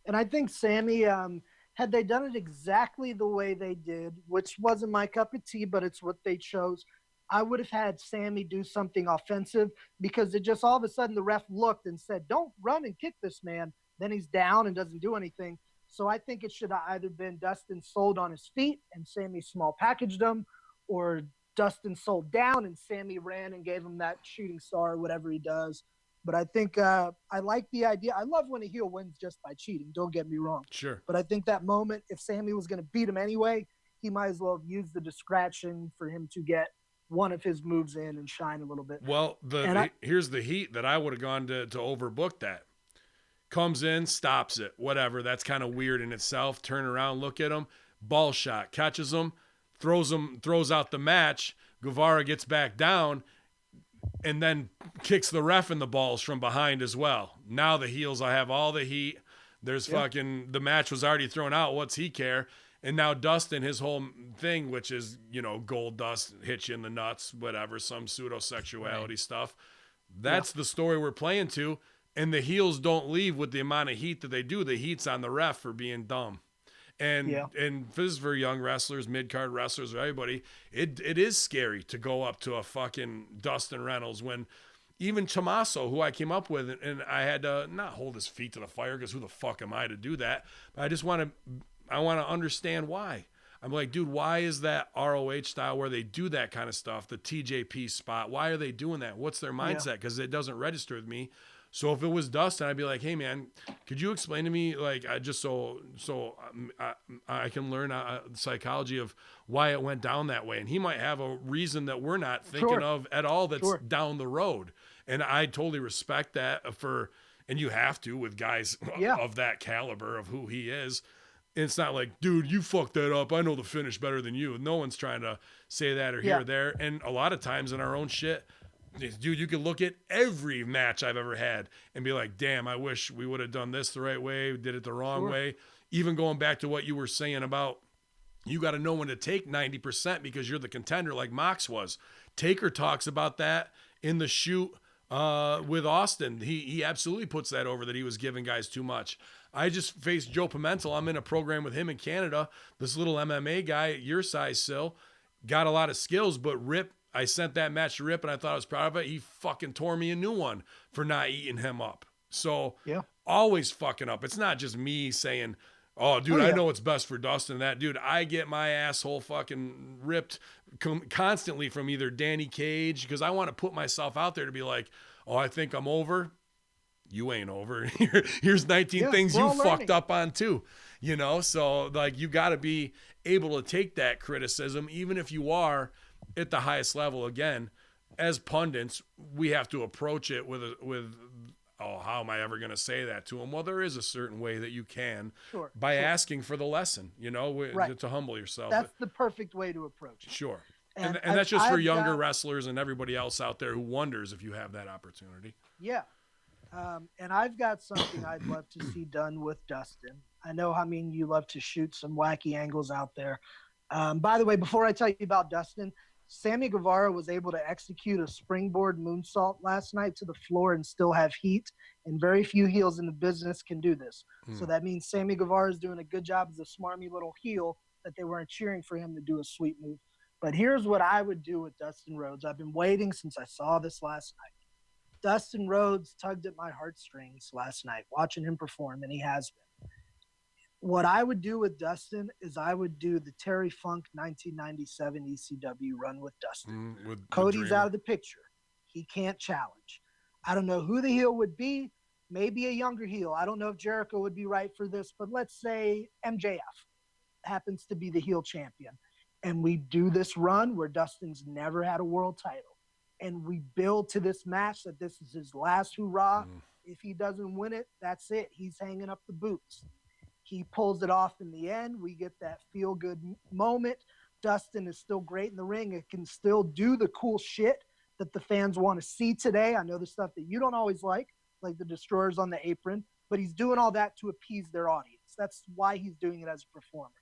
And I think Sammy, had they done it exactly the way they did, which wasn't my cup of tea, but it's what they chose, I would have had Sammy do something offensive, because it just all of a sudden the ref looked and said, don't run and kick this man. Then he's down and doesn't do anything. So I think it should have either been Dustin sold on his feet and Sammy small packaged him, or Dustin sold down and Sammy ran and gave him that shooting star or whatever he does. But I think I like the idea. I love when a heel wins just by cheating. Don't get me wrong. Sure. But I think that moment, if Sammy was going to beat him anyway, he might as well have used the distraction for him to get one of his moves in and shine a little bit. Well, here's the heat that I would have gone to overbook that. Comes in, stops it, whatever. That's kind of weird in itself. Turn around, look at him, ball shot, catches him, throws out the match. Guevara gets back down, and then kicks the ref in the balls from behind as well. Now the heels, I have all the heat. There's fucking, the match was already thrown out. What's he care? And now Dustin, his whole thing, which is, gold dust, hit you in the nuts, whatever, some pseudo-sexuality stuff. That's the story we're playing to. And the heels don't leave with the amount of heat that they do. The heat's on the ref for being dumb. And this is for young wrestlers, mid-card wrestlers, or everybody. It is scary to go up to a fucking Dustin Reynolds when even Tommaso, who I came up with, and I had to not hold his feet to the fire because who the fuck am I to do that? But I just want to understand why. I'm like, dude, why is that ROH style where they do that kind of stuff, the TJP spot? Why are they doing that? What's their mindset? Because it doesn't register with me. So if it was Dustin, I'd be like, hey, man, could you explain to me, like, I can learn the psychology of why it went down that way. And he might have a reason that we're not thinking of at all that's down the road. And I totally respect that and you have to with guys of that caliber of who he is. It's not like, dude, you fucked that up. I know the finish better than you. No one's trying to say that or here or there. And a lot of times in our own shit, dude, you can look at every match I've ever had and be like, damn, I wish we would have done this the right way, did it the wrong way. Even going back to what you were saying about you got to know when to take 90% because you're the contender like Mox was. Taker talks about that in the shoot with Austin. He absolutely puts that over that he was giving guys too much. I just faced Joe Pimentel. I'm in a program with him in Canada. This little MMA guy, your size still, got a lot of skills, but I sent that match to Rip, and I thought I was proud of it. He fucking tore me a new one for not eating him up. So always fucking up. It's not just me saying, oh, dude, I know what's best for Dustin. That dude, I get my asshole fucking ripped constantly from either Danny Cage because I want to put myself out there to be like, oh, I think I'm over. You ain't over. Here's 19 things you fucked up on too. So like you got to be able to take that criticism, even if you are at the highest level. Again, as pundits, we have to approach it with how am I ever going to say that to them? Well, there is a certain way that you can by asking for the lesson, to humble yourself. That's the perfect way to approach it. Sure. And that's just for younger wrestlers and everybody else out there who wonders if you have that opportunity. Yeah. And I've got something I'd love to see done with Dustin. I know, you love to shoot some wacky angles out there. By the way, before I tell you about Dustin, Sammy Guevara was able to execute a springboard moonsault last night to the floor and still have heat, and very few heels in the business can do this. So that means Sammy Guevara is doing a good job as a smarmy little heel that they weren't cheering for him to do a sweet move. But here's what I would do with Dustin Rhodes. I've been waiting since I saw this last night. Dustin Rhodes tugged at my heartstrings last night, watching him perform, and he has been. What I would do with Dustin is I would do the Terry Funk 1997 ECW run with Dustin. Cody's out of the picture. He can't challenge. I don't know who the heel would be. Maybe a younger heel. I don't know if Jericho would be right for this, but let's say MJF happens to be the heel champion. And we do this run where Dustin's never had a world title. And we build to this match that this is his last hurrah. If he doesn't win it, that's it. He's hanging up the boots. He pulls it off in the end. We get that feel-good moment. Dustin is still great in the ring. It can still do the cool shit that the fans want to see today. I know the stuff that you don't always like the destroyers on the apron, but he's doing all that to appease their audience. That's why he's doing it as a performer.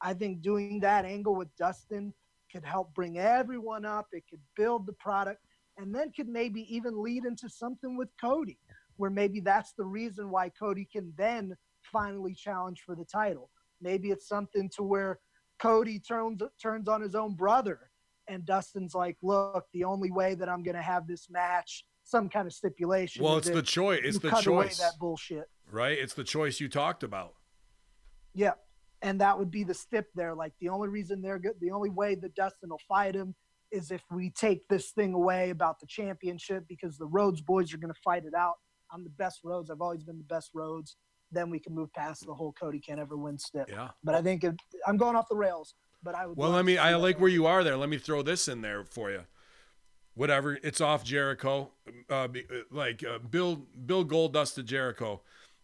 I think doing that angle with Dustin could help bring everyone up. It could build the product, and then could maybe even lead into something with Cody, where maybe that's the reason why Cody can then finally challenge for the title. Maybe it's something to where Cody turns on his own brother, and Dustin's like, look, the only way that I'm going to have this match, some kind of stipulation. Well, it's the choice. It's the choice. Away that bullshit. Right? It's the choice you talked about. Yeah. And that would be the stip there. Like the only reason they're good, the only way that Dustin will fight him is if we take this thing away about the championship because the Rhodes boys are going to fight it out. I'm the best Rhodes. I've always been the best Rhodes. Then we can move past the whole Cody can't ever win stick. Yeah. But I think I'm going off the rails. But I would. Well, I like where you are there. Let me throw this in there for you. Whatever, it's off Jericho. Bill Goldust to Jericho.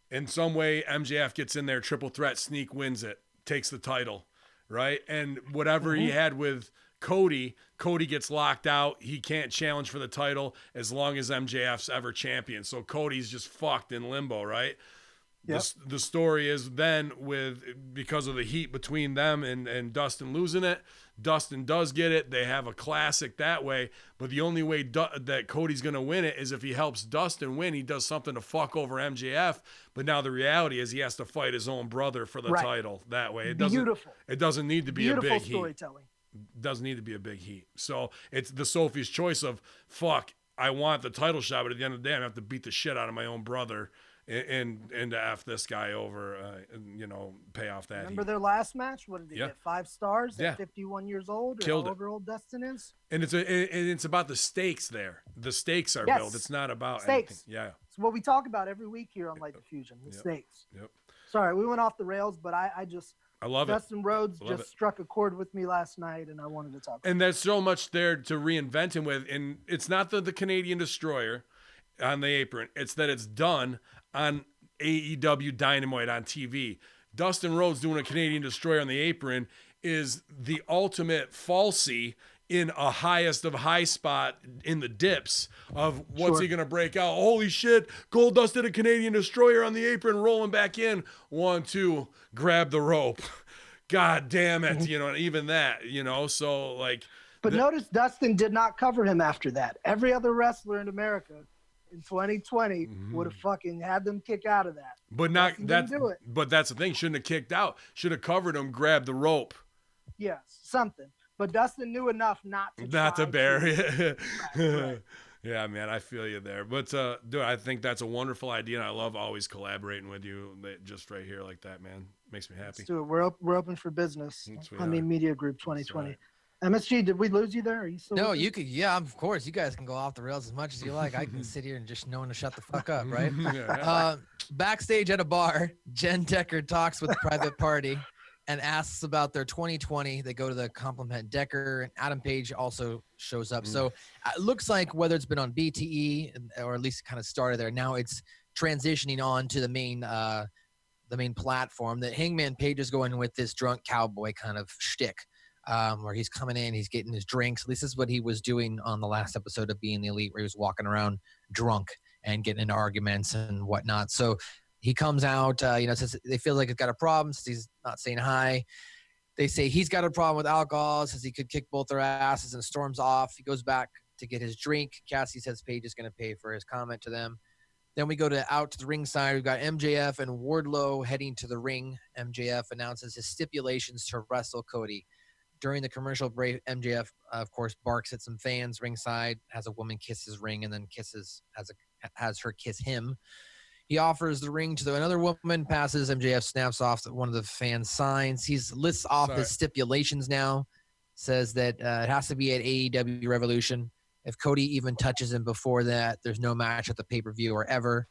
In some way, MJF gets in there, triple threat, sneak wins it, takes the title, right? And whatever he had with Cody gets locked out. He can't challenge for the title as long as MJF's ever champion. So Cody's just fucked in limbo, right? Yep. The story is then because of the heat between them and Dustin losing it, Dustin does get it. They have a classic that way, but the only way that Cody's going to win it is if he helps Dustin win. He does something to fuck over MJF, but now the reality is he has to fight his own brother for the title that way. It doesn't need to be a big storytelling. Heat. Doesn't need to be a big heat. So it's the Sophie's choice of fuck, I want the title shot, but at the end of the day, I have to beat the shit out of my own brother. And to F this guy over, pay off that. Remember their last match? What did he get? 5 stars at 51 years old, or Killed however old Dustin is. And it's about the stakes there. The stakes are built. It's not about stakes. Anything. Yeah, it's what we talk about every week here on Light Diffusion. The stakes. Yep. Sorry, we went off the rails, but I love it. Dustin Rhodes just struck a chord with me last night, and I wanted to talk about And there's so much there to reinvent him with, and it's not the Canadian Destroyer on the apron. It's that it's done on AEW Dynamite on TV. Dustin Rhodes doing a Canadian Destroyer on the apron is the ultimate falsie in a highest of high spot in the dips of what's he going to break out. Holy shit, Goldust did a Canadian Destroyer on the apron, rolling back in. 1, 2, grab the rope. God damn it. Even that, so like. But notice Dustin did not cover him after that. Every other wrestler in America in 2020 would have fucking had them kick out of that. But but that's the thing. Shouldn't have kicked out. Should have covered him, grabbed the rope. Yes, something. But Dustin knew enough not to bury it. Right. Yeah, man, I feel you there. But dude, I think that's a wonderful idea, and I love always collaborating with you just right here like that, man. Makes me happy. Let's do it. We're open for business. Hamin Media Group 2020. MSG, did we lose you there? Are you still? No, you could. Yeah, of course. You guys can go off the rails as much as you like. I can sit here and just know when to shut the fuck up, right? Backstage at a bar, Jen Decker talks with Private Party and asks about their 2020. They go to the compliment Decker, and Adam Page also shows up. So it looks like whether it's been on BTE or at least kind of started there, now it's transitioning on to the main platform. That Hangman Page is going with this drunk cowboy kind of shtick. Where he's coming in, he's getting his drinks. At least this is what he was doing on the last episode of Being the Elite, where he was walking around drunk and getting into arguments and whatnot. So he comes out, says they feel like he's got a problem since he's not saying hi. They say he's got a problem with alcohol, says he could kick both their asses, and storms off. He goes back to get his drink. Cassie says Paige is going to pay for his comment to them. Then we go out to the ringside. We've got MJF and Wardlow heading to the ring. MJF announces his stipulations to wrestle Cody. During the commercial break, MJF, of course, barks at some fans ringside, has a woman kiss his ring, and then has her kiss him. He offers the ring to another woman, passes. MJF snaps off one of the fans' signs. He lists off his stipulations now, says that it has to be at AEW Revolution. If Cody even touches him before that, there's no match at the pay-per-view or ever.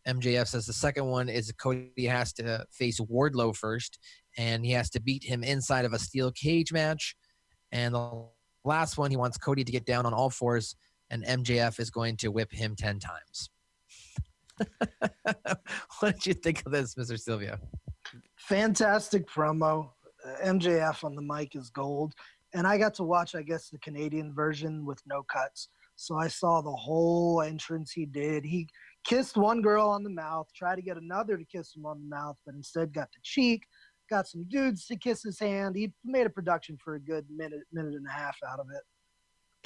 MJF says the second one is Cody has to face Wardlow first, and he has to beat him inside of a steel cage match. And the last one, he wants Cody to get down on all fours, and MJF is going to whip him 10 times. What did you think of this, Mr. Silvio? Fantastic promo. MJF on the mic is gold. And I got to watch, I guess, the Canadian version with no cuts. So I saw the whole entrance he did. He kissed one girl on the mouth, tried to get another to kiss him on the mouth, but instead got the cheek, got some dudes to kiss his hand. He made a production for a good minute and a half out of it.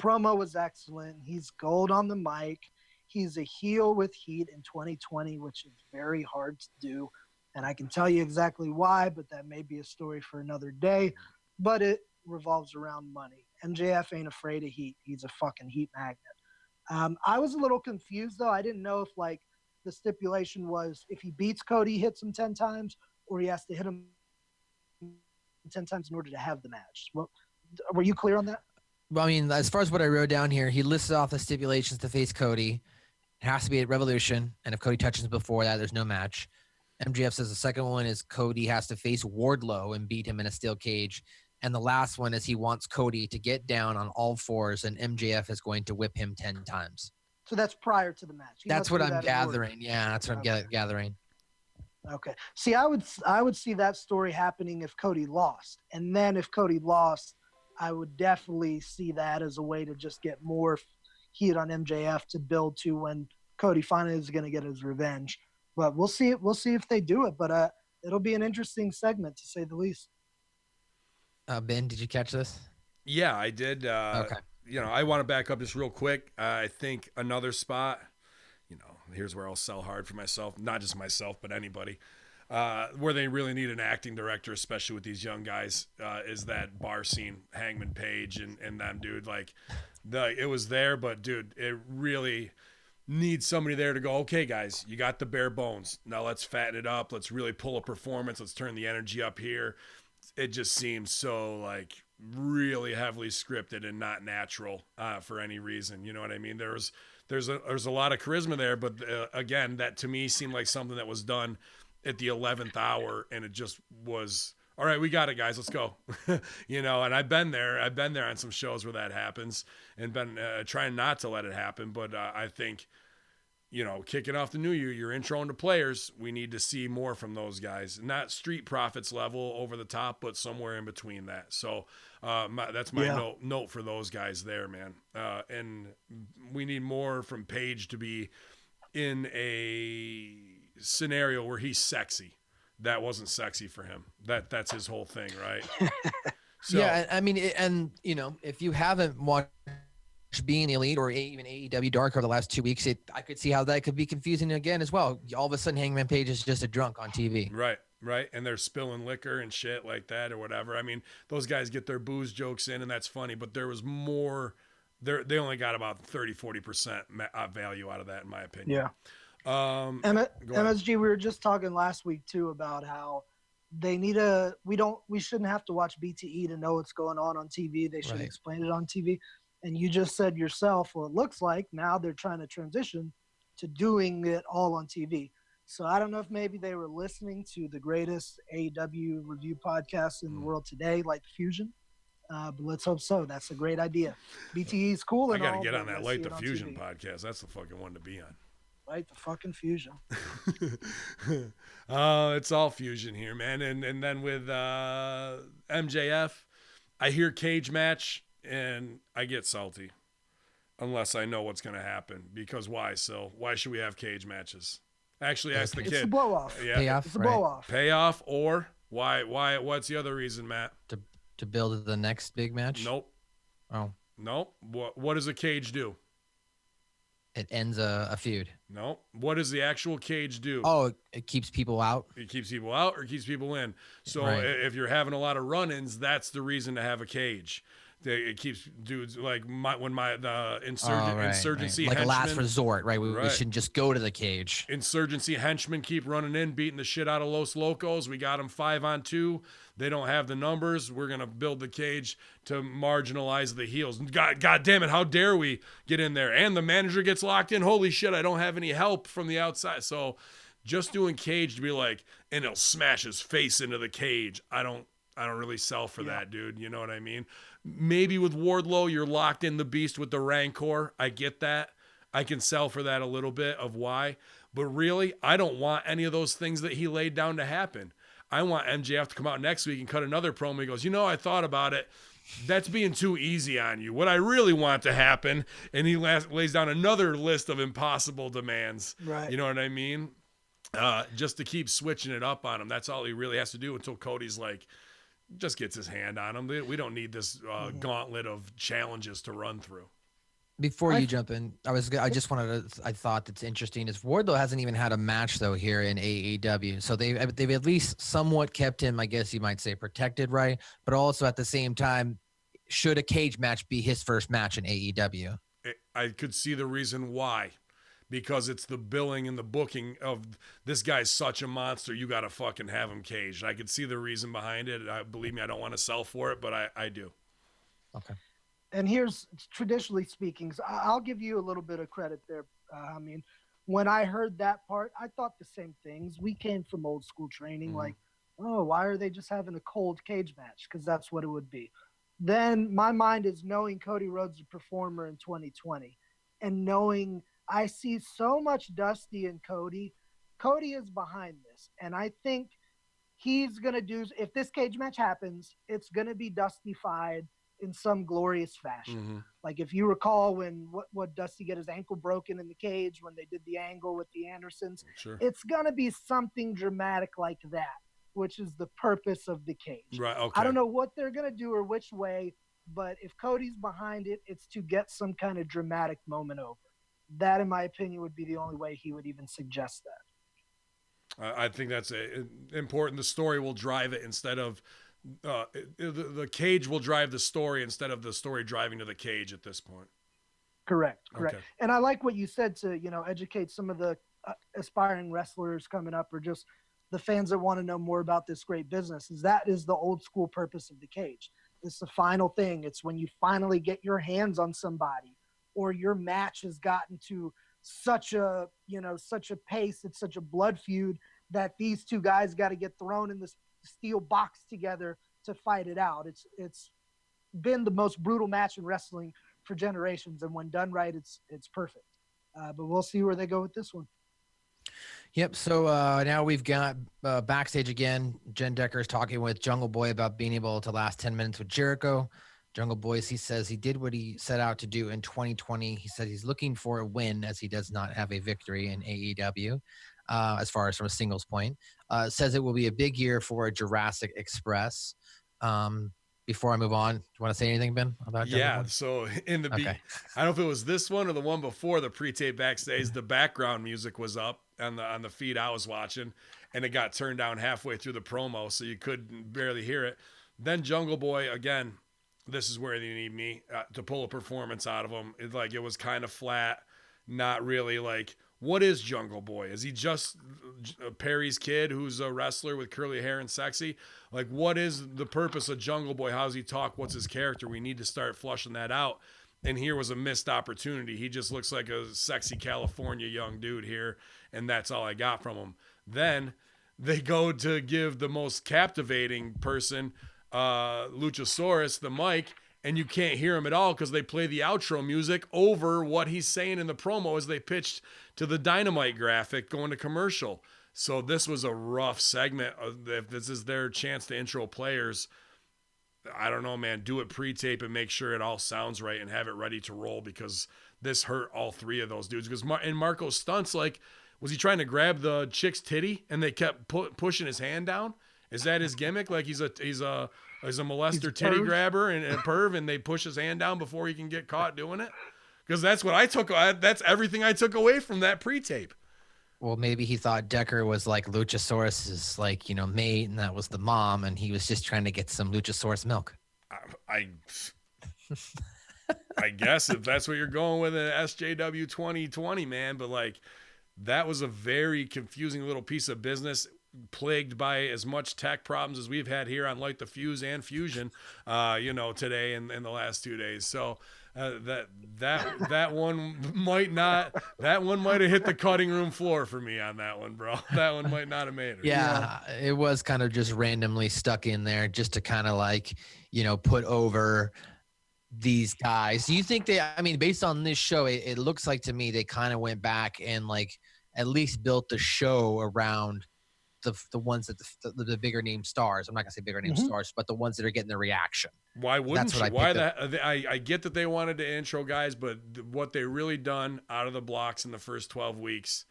Promo was excellent. He's gold on the mic. He's a heel with heat in 2020, which is very hard to do. And I can tell you exactly why, but that may be a story for another day. But it revolves around money. MJF ain't afraid of heat. He's a fucking heat magnet. I was a little confused, though. I didn't know if, like, the stipulation was if he beats Cody, he hits him 10 times, or he has to hit him 10 times in order to have the match. Well, were you clear on that? Well, I mean, as far as what I wrote down here, he listed off the stipulations to face Cody. It has to be at Revolution, and if Cody touches before that, there's no match. MJF says the second one is Cody has to face Wardlow and beat him in a steel cage. And the last one is he wants Cody to get down on all fours, and MJF is going to whip him 10 times. So that's prior to the match. That's what I'm gathering. Yeah, that's what I'm gathering. Okay. See, I would see that story happening if Cody lost. And then if Cody lost, I would definitely see that as a way to just get more heat on MJF to build to when Cody finally is going to get his revenge. But we'll see. We'll see if they do it. But it'll be an interesting segment, to say the least. Ben, did you catch this? Yeah, I did. Okay. You know, I want to back up just real quick. I think another spot, you know, here's where I'll sell hard for myself, not just myself, but anybody, where they really need an acting director, especially with these young guys, is that bar scene, Hangman Page and them, dude. Like, it was there, but, dude, it really needs somebody there to go, okay, guys, you got the bare bones. Now let's fatten it up. Let's really pull a performance. Let's turn the energy up here. It just seems so, like, really heavily scripted and not natural for any reason. You know what I mean? There's a lot of charisma there, but again, that to me seemed like something that was done at the 11th hour, and it just was, all right, we got it, guys, let's go. You know, and I've been there on some shows where that happens, and been trying not to let it happen. But I think, you know, kicking off the new year, you're introing to players. We need to see more from those guys. Not Street Profits level over the top, but somewhere in between that. So that's my note for those guys there, man. And we need more from Page to be in a scenario where he's sexy. That wasn't sexy for him. That's his whole thing, right? So, yeah, I mean, and, you know, if you haven't watched Being Elite or even AEW Dark over the last 2 weeks, I could see how that could be confusing again as well. All of a sudden, Hangman Page is just a drunk on TV. Right. And they're spilling liquor and shit like that or whatever. I mean, those guys get their booze jokes in, and that's funny, but there was more. They only got about 40% value out of that, in my opinion. Yeah. MSG, we were just talking last week too about how they need we shouldn't have to watch BTE to know what's going on TV. They should explain it on TV. And you just said yourself, well, it looks like now they're trying to transition to doing it all on TV. So I don't know if maybe they were listening to the greatest AEW review podcast in the world today, like Fusion. But let's hope so. That's a great idea. BTE is cool. I got to get on that Light the Fusion podcast. That's the fucking one to be on. Light the fucking Fusion. It's all Fusion here, man. And then with MJF, I hear cage match. And I get salty unless I know what's going to happen. Because why? So why should we have cage matches? Actually, ask the kid. It's a blow off. Yeah. Payoff, it's a blow off. Payoff, or why? What's the other reason, Matt? To build the next big match? Nope. Oh. Nope. What does a cage do? It ends a feud. No. What does the actual cage do? Oh, it keeps people out? It keeps people out or keeps people in. So if you're having a lot of run-ins, that's the reason to have a cage. It keeps dudes like the insurgency like henchmen, a last resort, right? We shouldn't just go to the cage. Insurgency henchmen keep running in, beating the shit out of Los Locos. We got them 5-on-2. They don't have the numbers. We're gonna build the cage to marginalize the heels. God damn it! How dare we get in there? And the manager gets locked in. Holy shit! I don't have any help from the outside. So just doing cage to be like, and he'll smash his face into the cage. I don't really sell for that, dude. You know what I mean? Maybe with Wardlow, you're locked in the beast with the Rancor. I get that. I can sell for that a little bit of why. But really, I don't want any of those things that he laid down to happen. I want MJF to come out next week and cut another promo. He goes, I thought about it. That's being too easy on you. What I really want to happen, and he lays down another list of impossible demands. Right. You know what I mean? Just to keep switching it up on him. That's all he really has to do until Cody's like, just gets his hand on him. We don't need this gauntlet of challenges to run through. Before you jump in, I thought that's interesting is Wardlow hasn't even had a match though here in AEW. So they've at least somewhat kept him, I guess you might say, protected, right? But also at the same time, should a cage match be his first match in AEW? I could see the reason why. Because it's the billing and the booking of this guy's such a monster, you got to fucking have him caged. I could see the reason behind it. Believe me, I don't want to sell for it, but I do. Okay. and here's traditionally speaking, so I'll give you a little bit of credit there. I mean, when I heard that part, I thought the same things. We came from old school training, like, oh, why are they just having a cold cage match? Because that's what it would be. Then my mind is knowing Cody Rhodes, a performer in 2020, and knowing I see so much Dusty and Cody. Cody is behind this, and I think he's gonna do. If this cage match happens, it's gonna be Dustified in some glorious fashion. Mm-hmm. Like if you recall when what Dusty get his ankle broken in the cage when they did the angle with the Andersons, Sure. it's gonna be something dramatic like that, which is the purpose of the cage. Right. Okay. I don't know what they're gonna do or which way, but if Cody's behind it, it's to get some kind of dramatic moment over. That, in my opinion, would be the only way he would even suggest that. I think that's important. The story will drive it instead of the cage will drive the story instead of the story driving to the cage at this point. Correct. Okay. And I like what you said to, educate some of the aspiring wrestlers coming up or just the fans that want to know more about this great business is that is the old school purpose of the cage. It's the final thing. It's when you finally get your hands on somebody or your match has gotten to such a pace. It's such a blood feud that these two guys got to get thrown in this steel box together to fight it out. It's been the most brutal match in wrestling for generations. And when done right, it's perfect. But we'll see where they go with this one. Yep. So now we've got backstage again. Jen Decker is talking with Jungle Boy about being able to last 10 minutes with Jericho. Jungle Boy, he says he did what he set out to do in 2020. He said he's looking for a win as he does not have a victory in AEW as far as from a singles point. Says it will be a big year for Jurassic Express. Before I move on, do you want to say anything, Ben, about Jungle Boy? So in the I don't know if it was this one or the one before the pre-tape backstage, the background music was up on the feed I was watching, and it got turned down halfway through the promo, so you could barely hear it. Then Jungle Boy, again, this is where they need me to pull a performance out of him. It was kind of flat, not really like, what is Jungle Boy? Is he just Perry's kid who's a wrestler with curly hair and sexy? Like, what is the purpose of Jungle Boy? How does he talk? What's his character? We need to start flushing that out. And here was a missed opportunity. He just looks like a sexy California young dude here, and that's all I got from him. Then they go to give the most captivating person, Luchasaurus, the mic, and you can't hear him at all because they play the outro music over what he's saying in the promo as they pitched to the Dynamite graphic going to commercial. So this was a rough segment. If this is their chance to intro players, I don't know, man. Do it pre-tape and make sure it all sounds right and have it ready to roll because this hurt all three of those dudes. Because in Marco's stunts, like, was he trying to grab the chick's titty and they kept pushing his hand down? Is that his gimmick? Like he's a molester titty grabber and a perv, and they push his hand down before he can get caught doing it? Because that's what I took. That's everything I took away from that pre-tape. Well, maybe he thought Decker was like Luchasaurus's, like, mate, and that was the mom, and he was just trying to get some Luchasaurus milk. I guess if that's what you're going with in SJW 2020, man. But like, that was a very confusing little piece of business, plagued by as much tech problems as we've had here on Light the Fuse and Fusion, today and in the last 2 days. So that one might have hit the cutting room floor for me on that one, bro. That one might not have made it. Yeah, it was kind of just randomly stuck in there just to kind of like, put over these guys. Do you think based on this show, it looks like to me they kind of went back and like at least built the show around the ones that the bigger name stars. I'm not gonna say bigger name stars, but the ones that are getting the reaction. Why wouldn't you? I get that they wanted to intro guys, but what they really done out of the blocks in the first 12 weeks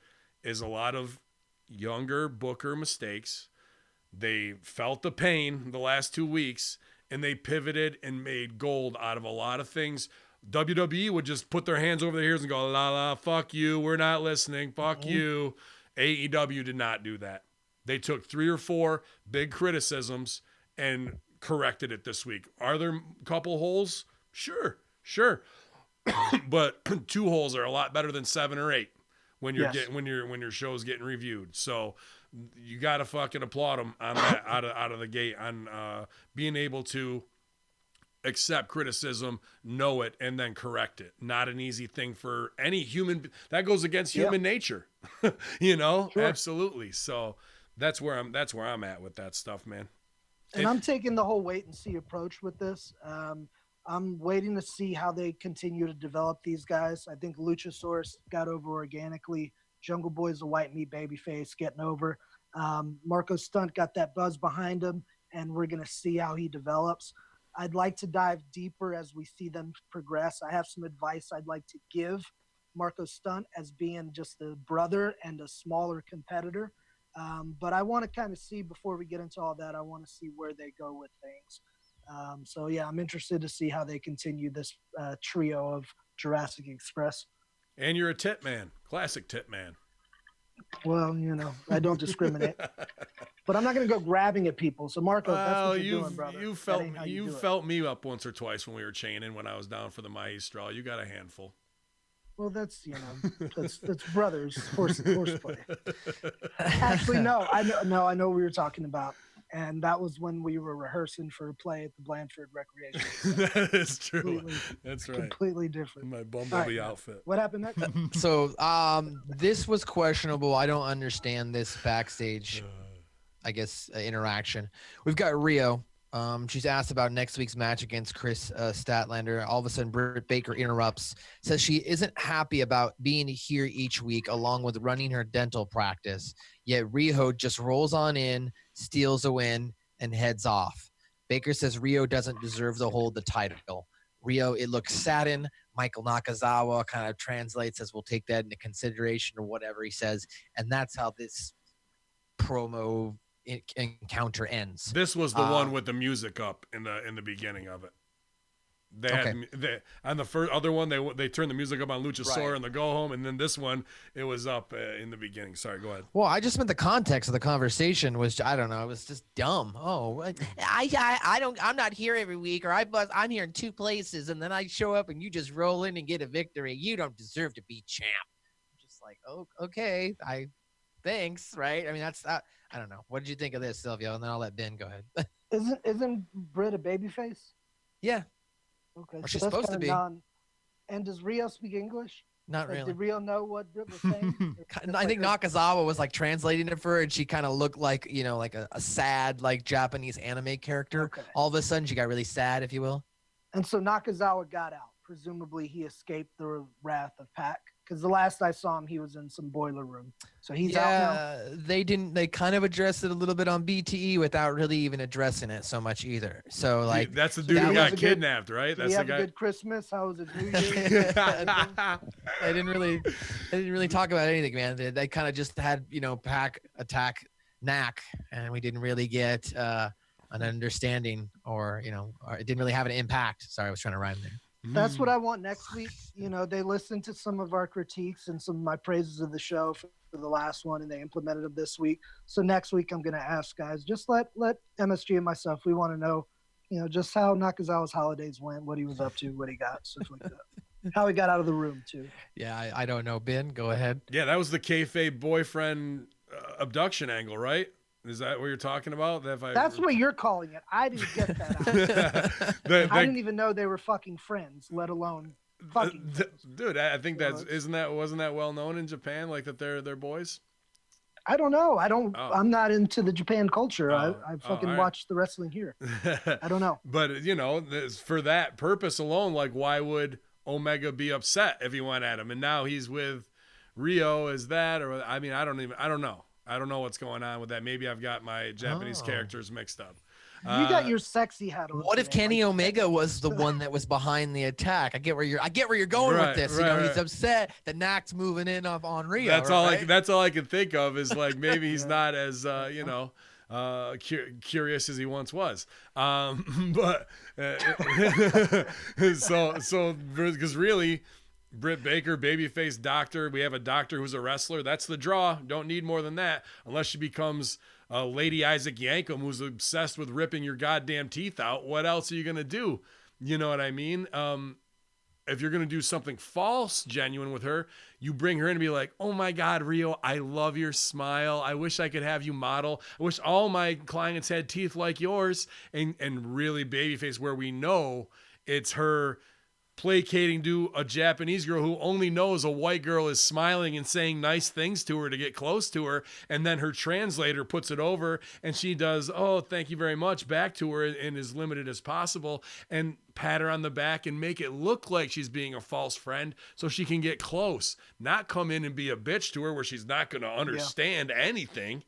is a lot of younger booker mistakes. They felt the pain the last 2 weeks, and they pivoted and made gold out of a lot of things. WWE would just put their hands over their ears and go, la la, fuck you, we're not listening, fuck you. AEW did not do that. They took 3 or 4 big criticisms and corrected it this week. Are there a couple holes? Sure. But 2 holes are a lot better than 7 or 8 when you're when your show's getting reviewed. So you got to fucking applaud them on that out of the gate on being able to accept criticism, know it, and then correct it. Not an easy thing for any human. That goes against human nature, Sure. Absolutely. So that's where I'm at with that stuff, man. And I'm taking the whole wait and see approach with this. I'm waiting to see how they continue to develop these guys. I think Luchasaurus got over organically. Jungle Boy's a white meat babyface getting over. Marco Stunt got that buzz behind him, and we're going to see how he develops. I'd like to dive deeper as we see them progress. I have some advice I'd like to give Marco Stunt as being just a brother and a smaller competitor. But I want to kind of see, before we get into all that, I want to see where they go with things. So, yeah, I'm interested to see how they continue this trio of Jurassic Express. And you're a tit man, classic tit man. Well, I don't discriminate. But I'm not going to go grabbing at people. So, Marco, that's what you're doing, brother. You felt me up once or twice when we were chaining when I was down for the Maestro. You got a handful. Well, that's that's brothers horseplay. Actually, no, I know what we were talking about, and that was when we were rehearsing for a play at the Blandford Recreation. That is true. That's right. Completely different. My Bumblebee outfit. What happened next? So, this was questionable. I don't understand this backstage, I guess, interaction. We've got Rio. She's asked about next week's match against Chris Statlander. All of a sudden, Britt Baker interrupts, says she isn't happy about being here each week along with running her dental practice. Yet Rio just rolls on in, steals a win, and heads off. Baker says Rio doesn't deserve to hold the title. Rio, it looks saddened. Michael Nakazawa kind of translates, says we'll take that into consideration or whatever he says. And that's how this promo encounter ends. This was the one with the music up in the beginning of it. They had on the first other one they turned the music up on Luchasaurus and the go home, and then this one it was up in the beginning. Sorry, go ahead. Well, I just meant the context of the conversation was, I don't know, it was just dumb. Oh, I'm not here every week, or I'm here in two places, and then I show up and you just roll in and get a victory. You don't deserve to be champ. I'm just like, oh, okay, thanks, right? I mean, that's I don't know. What did you think of this, Silvio? And then I'll let Ben go ahead. Isn't Britt a babyface? Yeah. Okay. Or she's supposed to be. And does Rio speak English? Not really. Did Rio know what Britt was saying? I think Nakazawa was like translating it for her, and she kind of looked like, like a sad, like Japanese anime character. Okay. All of a sudden, she got really sad, if you will. And so Nakazawa got out. Presumably, he escaped the wrath of Pac. Because the last I saw him, he was in some boiler room. So he's out now. They kind of addressed it a little bit on BTE without really even addressing it so much either. So that's the dude who got kidnapped, right? That's the guy. A good Christmas. How was it New Year's? They didn't really talk about anything, man. They kind of just had, Pac attack Knack, and we didn't really get an understanding or it didn't really have an impact. Sorry, I was trying to rhyme there. That's what I want next week. They listened to some of our critiques and some of my praises of the show for the last one, and they implemented them this week. So next week, I'm going to ask guys, just let MSG and myself, we want to know, just how Nakazawa's holidays went, what he was up to, what he got, stuff like that. How he got out of the room, too. Yeah, I don't know. Ben, go ahead. Yeah, that was the kayfabe boyfriend abduction angle, right? Is that what you're talking about? That's what you're calling it. I didn't get that. I didn't even know they were fucking friends, let alone fucking friends. Dude, I think wasn't that well known in Japan, like that they're boys? I don't know. I'm not into the Japan culture. I fucking watch the wrestling here. I don't know. But for that purpose alone, like why would Omega be upset if he went at him? And now he's with Rio as that, or I don't know. I don't know what's going on with that. Maybe I've got my Japanese characters mixed up. You got your sexy hat on. What if Kenny Omega was the one that was behind the attack? I get where you're going with this. He's upset that Knack's moving in on Rio. That's all I can think of is like maybe he's not as curious as he once was. But so because really, Britt Baker, babyface doctor. We have a doctor who's a wrestler. That's the draw. Don't need more than that unless she becomes Lady Isaac Yankem, who's obsessed with ripping your goddamn teeth out. What else are you going to do? You know what I mean? if you're going to do something false, genuine with her, you bring her in and be like, oh my God, Rio, I love your smile. I wish I could have you model. I wish all my clients had teeth like yours, and really babyface, where we know it's her placating to a Japanese girl who only knows a white girl is smiling and saying nice things to her to get close to her. And then her translator puts it over and she does, oh, thank you very much, back to her and as limited as possible, and pat her on the back and make it look like she's being a false friend so she can get close, not come in and be a bitch to her where she's not going to understand anything.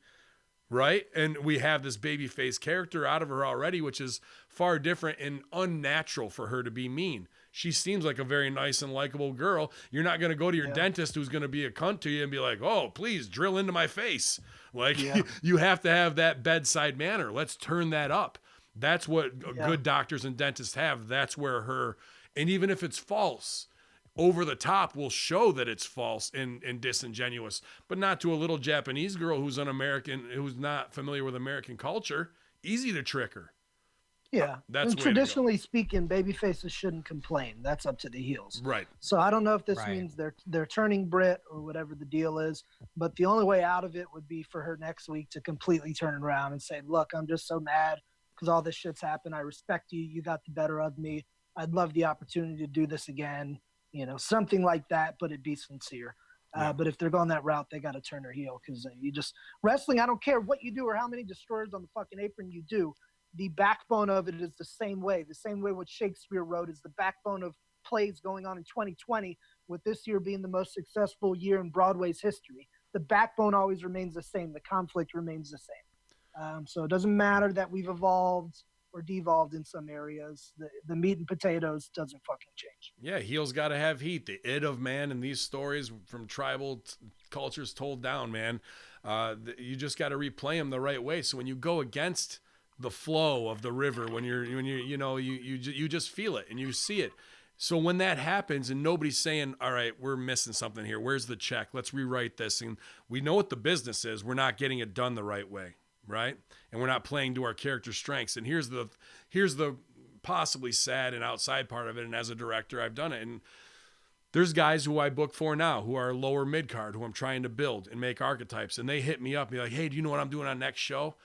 Right. And we have this babyface character out of her already, which is far different and unnatural for her to be mean. She seems like a very nice and likable girl. You're not going to go to your dentist who's going to be a cunt to you and be like, oh, please drill into my face. Like you have to have that bedside manner. Let's turn that up. That's what good doctors and dentists have. That's where her, and even if it's false, over the top will show that it's false and disingenuous, but not to a little Japanese girl who's un-American, who's not familiar with American culture. Easy to trick her. Yeah. That's and traditionally speaking, baby faces shouldn't complain. That's up to the heels. Right. So I don't know if this means they're turning Brit or whatever the deal is, but the only way out of it would be for her next week to completely turn around and say, look, I'm just so mad because all this shit's happened. I respect you. You got the better of me. I'd love the opportunity to do this again. You know, something like that, but it'd be sincere. But if they're going that route, they got to turn her heel because wrestling, I don't care what you do or how many destroyers on the fucking apron you do. The backbone of it is the same way what Shakespeare wrote is the backbone of plays going on in 2020, with this year being the most successful year in Broadway's history. The backbone always remains the same. The conflict remains the same. So it doesn't matter that we've evolved or devolved in some areas. The meat and potatoes doesn't fucking change. Yeah, heels got to have heat. The id of man in these stories from tribal cultures told down, man. You just got to replay them the right way. So when you go against the flow of the river, when you just feel it and you see it. So when that happens and nobody's saying, all right, we're missing something here. Where's the check? Let's rewrite this. And we know what the business is. We're not getting it done the right way. Right. And we're not playing to our character's strengths. And here's the possibly sad and outside part of it. And as a director, I've done it. And there's guys who I book for now who are lower mid card, who I'm trying to build and make archetypes. And they hit me up and be like, hey, do you know what I'm doing on next show?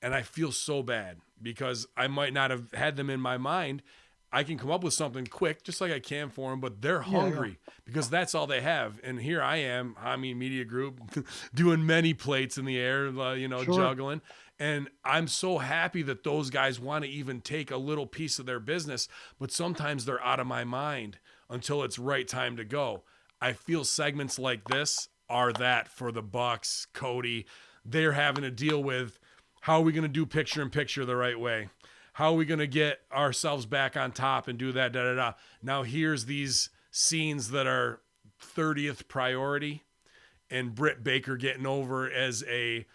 And I feel so bad because I might not have had them in my mind. I can come up with something quick, just like I can for them, but they're hungry because that's all they have. And here I am, Hamin Media Group, doing many plates in the air, juggling. And I'm so happy that those guys want to even take a little piece of their business, but sometimes they're out of my mind until it's right time to go. I feel segments like this are that for the Bucks, Cody. They're having to deal with, how are we going to do picture-in-picture the right way? How are we going to get ourselves back on top and do that, Now here's these scenes that are 30th priority, and Britt Baker getting over as a,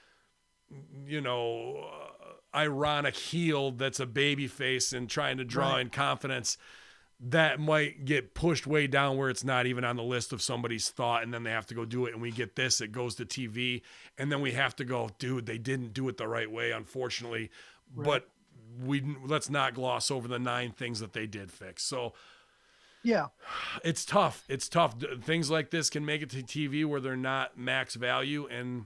ironic heel that's a baby face and trying to draw in confidence. That might get pushed way down where it's not even on the list of somebody's thought, and then they have to go do it, and we get this, it goes to TV, and then we have to go, dude, they didn't do it the right way, unfortunately, but let's not gloss over the 9 things that they did fix. So it's tough. Things like this can make it to TV where they're not max value, and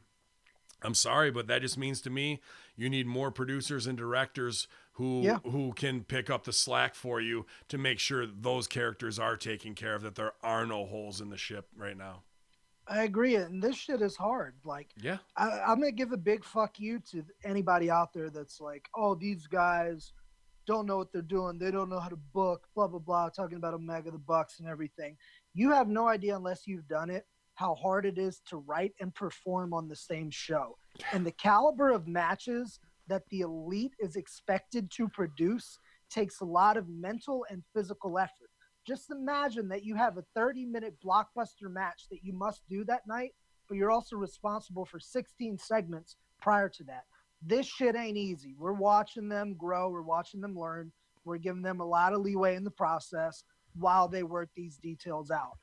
I'm sorry, but that just means to me you need more producers and directors who can pick up the slack for you to make sure those characters are taken care of, that there are no holes in the ship right now. I agree. And this shit is hard. Like, I'm going to give a big fuck you to anybody out there that's like, oh, these guys don't know what they're doing. They don't know how to book, blah, blah, blah, talking about Omega, the Bucks and everything. You have no idea unless you've done it, how hard it is to write and perform on the same show. And the caliber of matches that the elite is expected to produce takes a lot of mental and physical effort. Just imagine that you have a 30-minute blockbuster match that you must do that night, but you're also responsible for 16 segments prior to that. This shit ain't easy. We're watching them grow. We're watching them learn. We're giving them a lot of leeway in the process while they work these details out.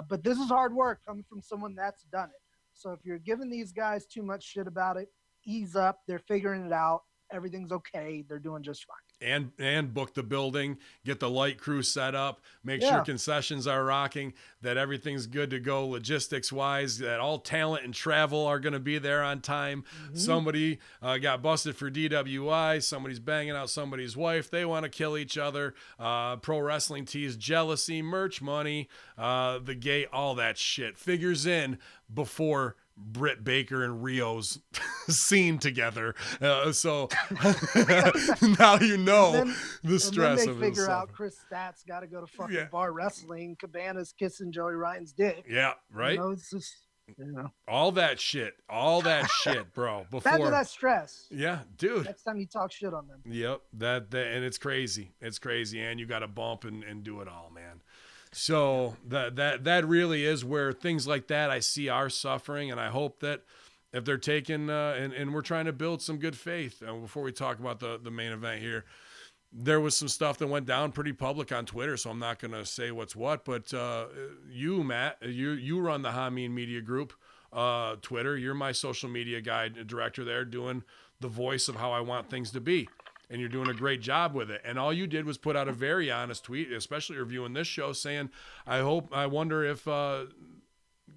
But this is hard work coming from someone that's done it. So if you're giving these guys too much shit about it, ease up. They're figuring it out. Everything's okay. They're doing just fine. and book the building, get the light crew set up, make sure concessions are rocking, that everything's good to go logistics wise, that all talent and travel are going to be there on time. Somebody got busted for DWI, somebody's banging out somebody's wife, they want to kill each other, pro wrestling tees, jealousy, merch money, the gay, all that shit figures in before Britt Baker and Rio's scene together. So now you know the stress and then of they it. figure out Chris Stat's got to go to fucking bar wrestling. Cabana's kissing Joey Ryan's dick. Yeah, right. You know, it's just, all that shit, bro. Before back to that stress. Yeah, dude. Next time you talk shit on them. Yep, that and it's crazy. It's crazy, and you got to bump and do it all, man. So that really is where things like that I see are suffering, and I hope that if they're taking and we're trying to build some good faith. And before we talk about the main event here, there was some stuff that went down pretty public on Twitter, so I'm not going to say what's what. But you, Matt, you run the Hamin Media Group Twitter. You're my social media guy, director there, doing the voice of how I want things to be. And you're doing a great job with it. And all you did was put out a very honest tweet, especially reviewing this show, saying, I wonder if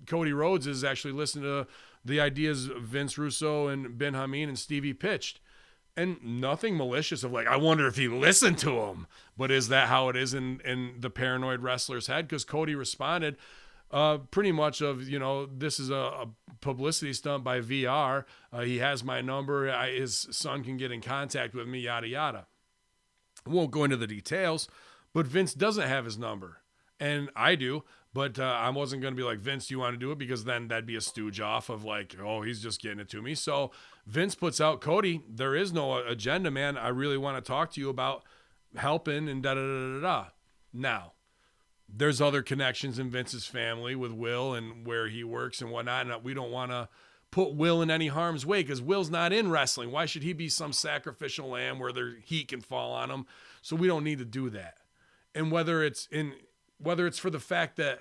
Cody Rhodes is actually listening to the ideas Vince Russo and Ben Hamin and Stevie pitched. And nothing malicious of like, I wonder if he listened to him. But is that how it is in the paranoid wrestler's head? Because Cody responded pretty much of, this is a publicity stunt by VR. He has my number. His son can get in contact with me, yada, yada. I won't go into the details, but Vince doesn't have his number. And I do, but I wasn't going to be like, Vince, do you want to do it? Because then that'd be a stooge off of like, oh, he's just getting it to me. So Vince puts out, Cody, there is no agenda, man. I really want to talk to you about helping and da-da-da-da-da. Now, there's other connections in Vince's family with Will and where he works and whatnot. And we don't want to put Will in any harm's way because Will's not in wrestling. Why should he be some sacrificial lamb where their heat can fall on him? So we don't need to do that. And whether it's for the fact that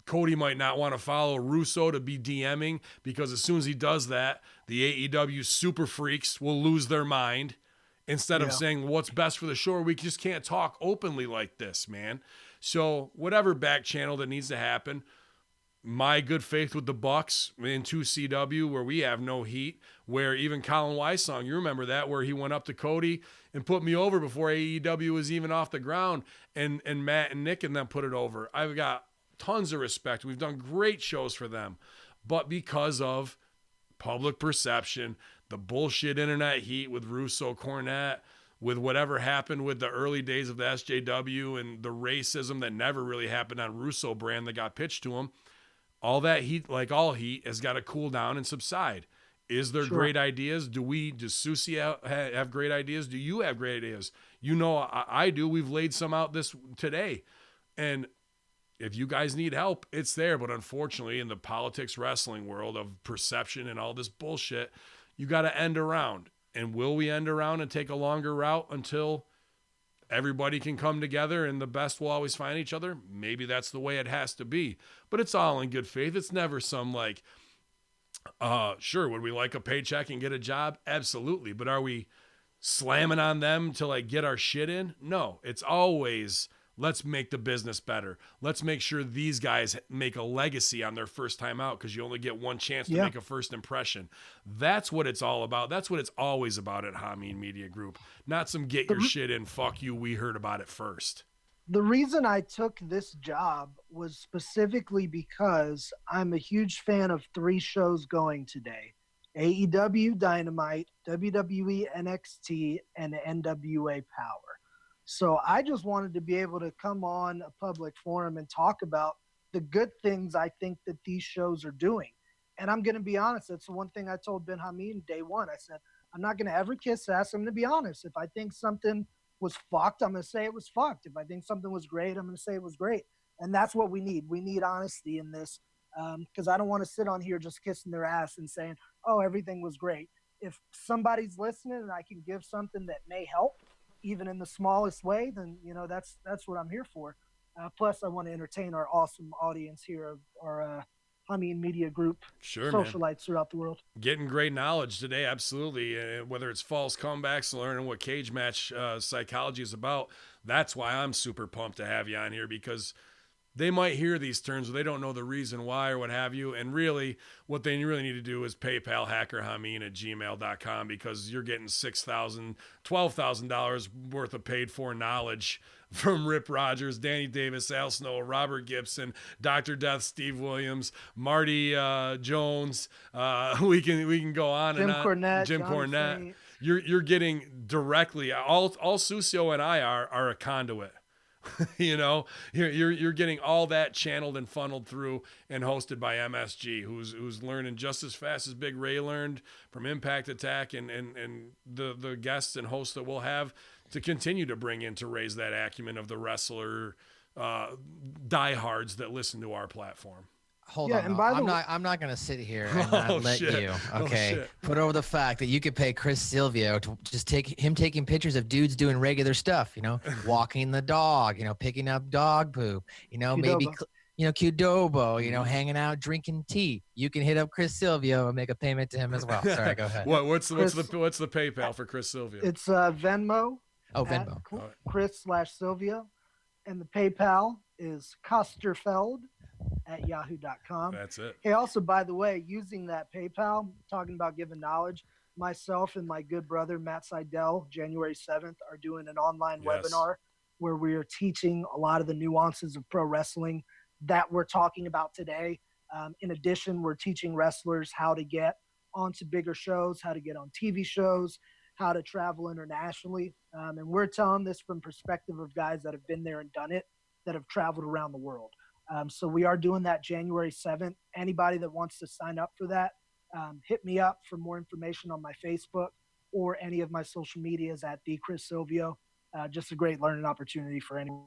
Cody might not want to follow Russo to be DMing because as soon as he does that, the AEW super freaks will lose their mind instead of saying what's best for the show. We just can't talk openly like this, man. So whatever back channel that needs to happen, my good faith with the Bucks in 2CW where we have no heat, where even Colin Wysong, you remember that, where he went up to Cody and put me over before AEW was even off the ground, and Matt and Nick and them put it over. I've got tons of respect. We've done great shows for them. But because of public perception, the bullshit internet heat with Russo Cornette, with whatever happened with the early days of the SJW and the racism that never really happened on Russo Brand that got pitched to him, all that heat, like all heat, has got to cool down and subside. Is there great ideas? Does Susie have great ideas? Do you have great ideas? I do. We've laid some out this today. And if you guys need help, it's there. But unfortunately, in the politics wrestling world of perception and all this bullshit, you got to end around. And will we end around and take a longer route until everybody can come together and the best will always find each other? Maybe that's the way it has to be. But it's all in good faith. It's never some like, sure, would we like a paycheck and get a job? Absolutely. But are we slamming on them to like get our shit in? No, it's always, let's make the business better. Let's make sure these guys make a legacy on their first time out because you only get one chance to make a first impression. That's what it's all about. That's what it's always about at Hamin Media Group. Not some get your shit in, fuck you, we heard about it first. The reason I took this job was specifically because I'm a huge fan of 3 shows going today. AEW Dynamite, WWE NXT, and NWA Power. So I just wanted to be able to come on a public forum and talk about the good things I think that these shows are doing. And I'm going to be honest. That's the one thing I told Ben Hamin day one. I said, I'm not going to ever kiss ass. I'm going to be honest. If I think something was fucked, I'm going to say it was fucked. If I think something was great, I'm going to say it was great. And that's what we need. We need honesty in this because I don't want to sit on here just kissing their ass and saying, oh, everything was great. If somebody's listening and I can give something that may help, even in the smallest way, then, that's what I'm here for. Plus, I want to entertain our awesome audience here of our Hamin Media Group Sure, man. socialites throughout the world. Getting great knowledge today, absolutely. Whether it's false comebacks, learning what cage match psychology is about, that's why I'm super pumped to have you on here, because they might hear these terms, but they don't know the reason why or what have you. And really, what they really need to do is PayPal hackerhamin@gmail.com, because you're getting $6,000, $12,000 worth of paid for knowledge from Rip Rogers, Danny Davis, Al Snow, Robert Gibson, Dr. Death, Steve Williams, Marty Jones. We can go on Jim and on. Cornette, Jim Johnny Cornette. Saint. You're getting directly, all Sucio and I are a conduit. You know, you're getting all that channeled and funneled through and hosted by MSG, who's learning just as fast as Big Ray learned from Impact Attack, and the guests and hosts that we'll have to continue to bring in to raise that acumen of the wrestler diehards that listen to our platform. Hold on. I'm not going to sit here and not let shit. you, okay, put over the fact that you could pay Chris Silvio to just taking pictures of dudes doing regular stuff, you know, walking the dog, you know, picking up dog poop, you know, Qdoba. maybe, you know, Qdoba, you know, hanging out, drinking tea. You can hit up Chris Silvio and make a payment to him as well. Sorry, go ahead. What's the PayPal for Chris Silvio? It's Venmo. Oh, Venmo. Chris/Silvio. And the PayPal is Kosterfeld@yahoo.com. That's it. Hey, also, by the way, using that PayPal, talking about giving knowledge, myself and my good brother, Matt Seidel, January 7th, are doing an online webinar where we are teaching a lot of the nuances of pro wrestling that we're talking about today. In addition, we're teaching wrestlers how to get onto bigger shows, how to get on TV shows, how to travel internationally. And we're telling this from perspective of guys that have been there and done it, that have traveled around the world. So we are doing that January 7th. Anybody that wants to sign up for that, hit me up for more information on my Facebook or any of my social medias at @TheChrisSilvio. Just a great learning opportunity for anyone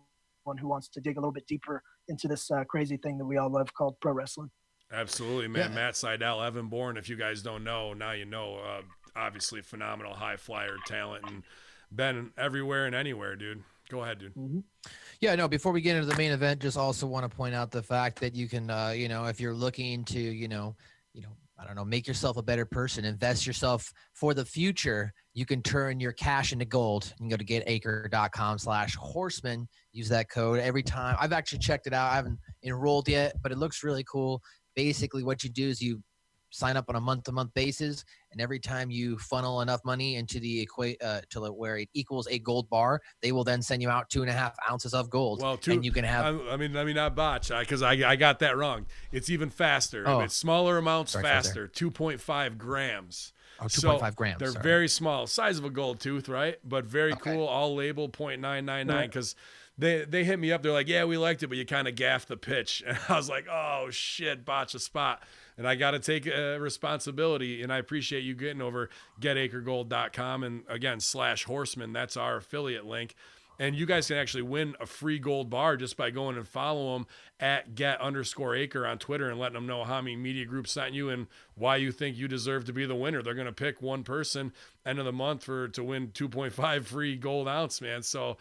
who wants to dig a little bit deeper into this crazy thing that we all love called pro wrestling. Absolutely, man. Yeah. Matt Seidel, Evan Bourne, if you guys don't know, now you know. Obviously, phenomenal high flyer talent and been everywhere and anywhere, dude. Go ahead, dude. Mm-hmm. Yeah, no, before we get into the main event, just also want to point out the fact that you can, you know, if you're looking to, I don't know, make yourself a better person, invest yourself for the future, you can turn your cash into gold. You can go to getacre.com/horseman, use that code every time. I've actually checked it out. I haven't enrolled yet, but it looks really cool. Basically what you do is you sign up on a month-to-month basis, and every time you funnel enough money into the where it equals a gold bar, they will then send you out 2.5 ounces of gold. Well, and you can have. I mean, not botch, because I got that wrong. It's even faster. Oh. It's smaller amounts, faster. 2.5 grams. Oh, 2.5 grams. They're very small, size of a gold tooth, right? But very cool. All labeled 0.999 because. They hit me up. They're like, yeah, we liked it, but you kind of gaffed the pitch. And I was like, oh, shit, botch a spot. And I got to take responsibility. And I appreciate you getting over getacregold.com. And again, /horseman. That's our affiliate link. And you guys can actually win a free gold bar just by going and follow them at @get_acre on Twitter and letting them know how many media groups sent you and why you think you deserve to be the winner. They're going to pick one person end of the month to win 2.5 free gold ounce, man. So,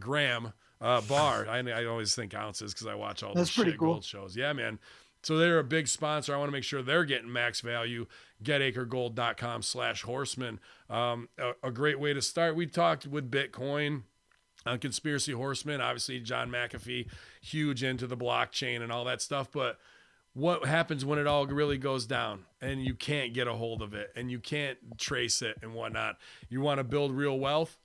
gram bar. I always think ounces because I watch all those shit gold shows. Yeah, man. So they're a big sponsor. I want to make sure they're getting max value. GetAcreGold.com /horseman. A great way to start. We talked with Bitcoin on Conspiracy Horseman. Obviously, John McAfee, huge into the blockchain and all that stuff. But what happens when it all really goes down and you can't get a hold of it and you can't trace it and whatnot? You want to build real wealth,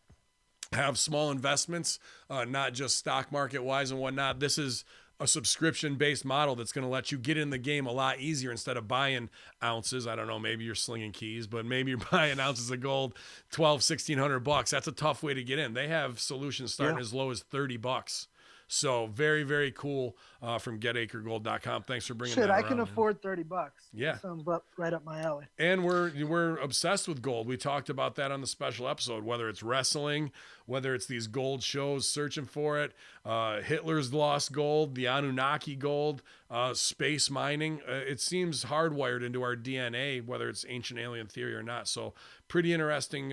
have small investments, not just stock market wise and whatnot. This is a subscription-based model that's going to let you get in the game a lot easier instead of buying ounces. I don't know, maybe you're slinging keys, but maybe you're buying ounces of gold, $1,200-$1,600. That's a tough way to get in. They have solutions starting as low as $30. So very, very cool from getacregold.com. Thanks for bringing that around. I can afford $30. Yeah. That sounds right up my alley. And we're obsessed with gold. We talked about that on the special episode, whether it's wrestling, whether it's these gold shows, searching for it. Hitler's lost gold, the Anunnaki gold, space mining. It seems hardwired into our DNA, whether it's ancient alien theory or not. So pretty interesting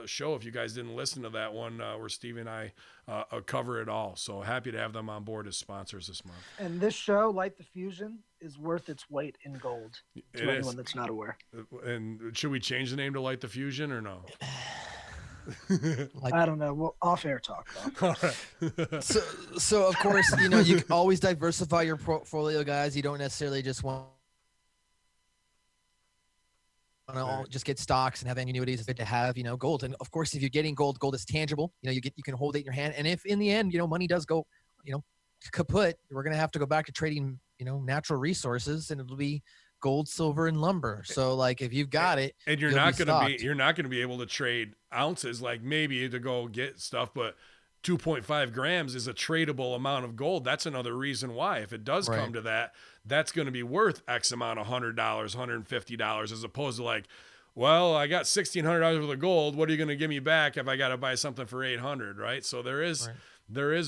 show. If you guys didn't listen to that one, where Stevie and I cover it all. So happy to have them on board as sponsors this month. And this show, Light the Fusion, is worth its weight in gold to anyone that's not aware. And should we change the name to Light the Fusion or no? I don't know. Well, off-air talk. All right. So of course, you know, you can always diversify your portfolio, guys. You don't necessarily just want to just get stocks and have annuities. It's good to have, you know, gold. And of course, if you're getting gold is tangible. You know, you can hold it in your hand. And if in the end, you know, money does go, you know, kaput, we're gonna have to go back to trading, you know, natural resources, and it'll be gold, silver, and lumber. So like if you've got it, and you're not gonna be able to trade ounces, like maybe to go get stuff, but 2.5 grams is a tradable amount of gold. That's another reason why, if it does come to that, that's going to be worth X amount of $100, $150, as opposed to like, well, I got $1,600 worth of gold. What are you going to give me back if I got to buy something for 800? Right. So there is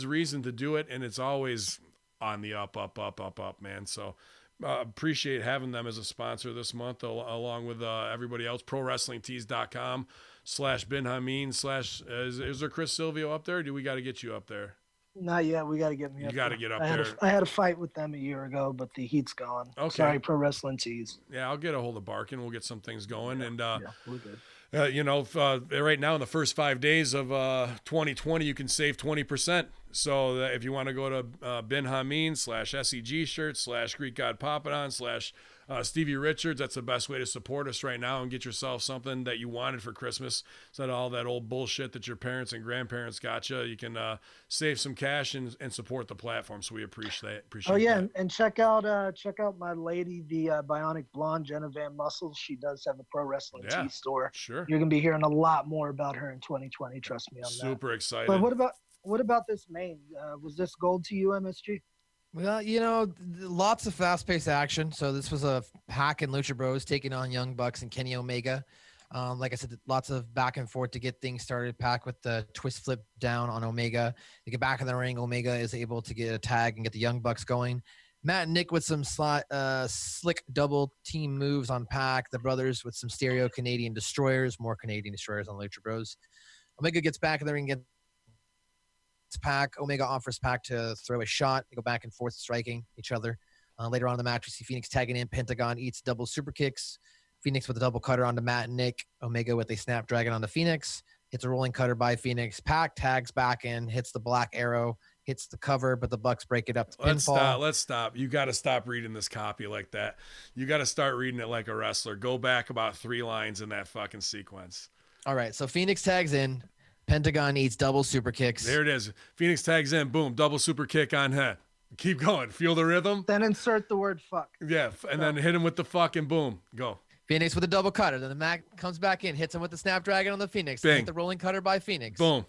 reason to do it, and it's always on the up, man. So appreciate having them as a sponsor this month, along with everybody else. ProWrestlingTees.com/BenHamin/ is there Chris Silvio up there? Or do we got to get you up there? Not yet. We got to get me. You got to get up there. I had a fight with them a year ago, but the heat's gone. Okay. Sorry, Pro Wrestling Tees. Yeah, I'll get a hold of Barkin. We'll get some things going, and we're good. you know, right now in the first 5 days of 2020, you can save 20%. So if you want to go to Ben Hamin /SEG shirts /Greek God Papadon Stevie Richards, that's the best way to support us right now and get yourself something that you wanted for Christmas instead of all that old bullshit that your parents and grandparents got you. You can save some cash and support the platform. So we appreciate that. And check out my lady, the Bionic Blonde, Jenna Van Muscles. She does have a Pro Wrestling Tee store. Sure. You're gonna be hearing a lot more about her in 2020. Trust me on that. Super excited. But what about this main? Was this gold to you, MSG? Well, you know, lots of fast-paced action. So this was a Pac and Lucha Bros taking on Young Bucks and Kenny Omega. Like I said, lots of back and forth to get things started. Pac with the twist flip down on Omega. They get back in the ring. Omega is able to get a tag and get the Young Bucks going. Matt and Nick with some slick double team moves on Pac. The brothers with some stereo Canadian destroyers. More Canadian destroyers on Lucha Bros. Omega gets back in the ring, gets Pac. Omega offers Pac to throw a shot. They go back and forth striking each other. Later on in the match, we see Phoenix tagging in. Pentagon eats double super kicks. Phoenix with a double cutter onto Matt and Nick. Omega with a snapdragon onto Phoenix. Hits a rolling cutter by Phoenix. Pac tags back in, hits the black arrow, hits the cover, but the Bucks break it up to pinfall. Let's stop. You got to stop reading this copy like that. You got to start reading it like a wrestler. Go back about 3 lines in that fucking sequence. All right, so Phoenix tags in. Pentagon eats double super kicks. There it is. Phoenix tags in. Boom. Double super kick on head. Keep going. Feel the rhythm. Then insert the word fuck. Yeah. And then hit him with the fucking boom. Go. Phoenix with a double cutter. Then the Mac comes back in, hits him with the snapdragon on the Phoenix. Bing. Hit the rolling cutter by Phoenix. Boom.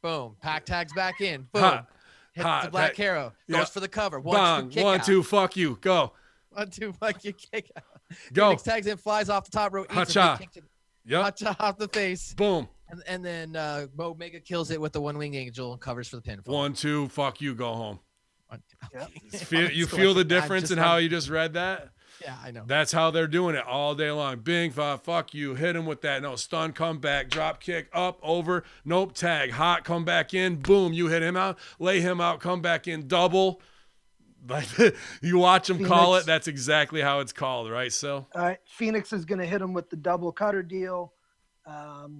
Boom. Pac tags back in. Boom. Hot. Hits the black arrow. Goes for the cover. Bang. 1, 2, fuck you. Go. 1, 2, fuck you. Kick out. Go. Phoenix tags in, flies off the top rope. Ha-cha. Yep. Ha-cha off the face. Boom. And then Omega kills it with the one-winged angel and covers for the pinfall. 1, 2, fuck you, go home. Yep. You feel the difference in how you just read that? Yeah, I know. That's how they're doing it all day long. Bing, fuck you, hit him with that. No, stun, come back, drop kick, up, over, nope, tag, hot, come back in, boom, you hit him out, lay him out, come back in, double. Like you watch them call it, that's exactly how it's called, right, Sil? All right, Phoenix is going to hit him with the double cutter deal.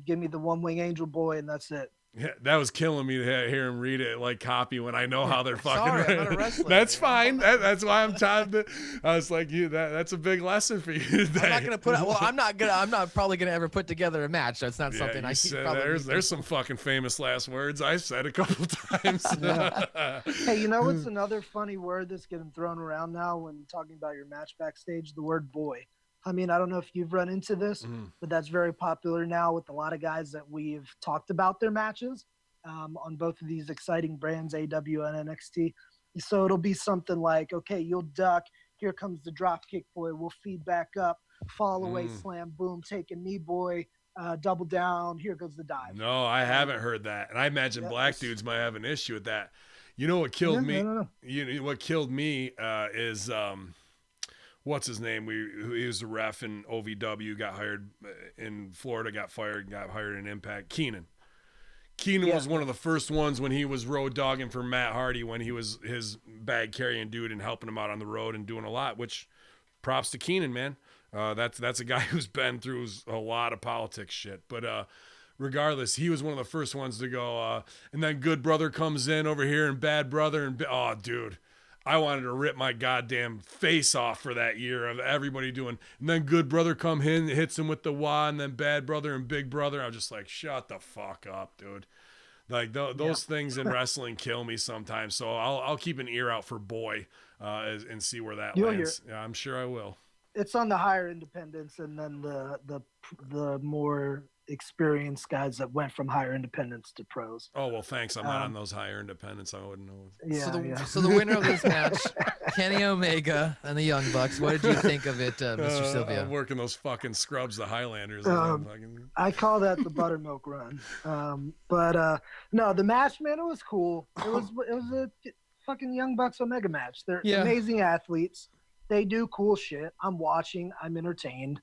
Give me the one-wing angel boy, and that's it. Yeah, that was killing me to hear him read it like copy when I know how they're fucking. Sorry, I'm not a wrestler. That's fine. That's why I'm trying to. I was like, that's a big lesson for you today. I'm not gonna put. Well, I'm not probably gonna ever put together a match. That's not something I said, probably. There's some fucking famous last words I've said a couple times. Hey, you know what's another funny word that's getting thrown around now when talking about your match backstage? The word boy. I mean, I don't know if you've run into this, but that's very popular now with a lot of guys that we've talked about their matches on both of these exciting brands, AEW and NXT. So it'll be something like, okay, you'll duck. Here comes the drop kick boy. We'll feed back up, fall away, slam, boom, take a knee boy, double down. Here goes the dive. No, I haven't heard that. And I imagine black dudes might have an issue with that. You know what killed me? No. What killed me is what's his name? He was a ref in OVW, got hired in Florida, got fired, got hired in Impact. Keenan was one of the first ones when he was road dogging for Matt Hardy, when he was his bag carrying dude and helping him out on the road and doing a lot, which props to Keenan, man. That's a guy who's been through a lot of politics shit. But regardless, he was one of the first ones to go, and then Good Brother comes in over here and Bad Brother, and oh, dude, I wanted to rip my goddamn face off for that year of everybody doing. And then Good Brother come in, hits him with the wah, and then Bad Brother and Big Brother. I was just like, shut the fuck up, dude. Like those things in wrestling kill me sometimes. So I'll keep an ear out for Boy and see where that lands. Yeah, I'm sure I will. It's on the higher independents, and then the more experienced guys that went from higher independents to pros. Oh, well, thanks. I'm not on those higher independents. I wouldn't know. Yeah, so the winner of this match, Kenny Omega and the Young Bucks. What did you think of it, Mr. Silvio? I'm working those fucking scrubs, the Highlanders. I call that the buttermilk run. But no, the match, man, it was cool. It was a fucking Young Bucks Omega match. They're amazing athletes. They do cool shit. I'm watching. I'm entertained.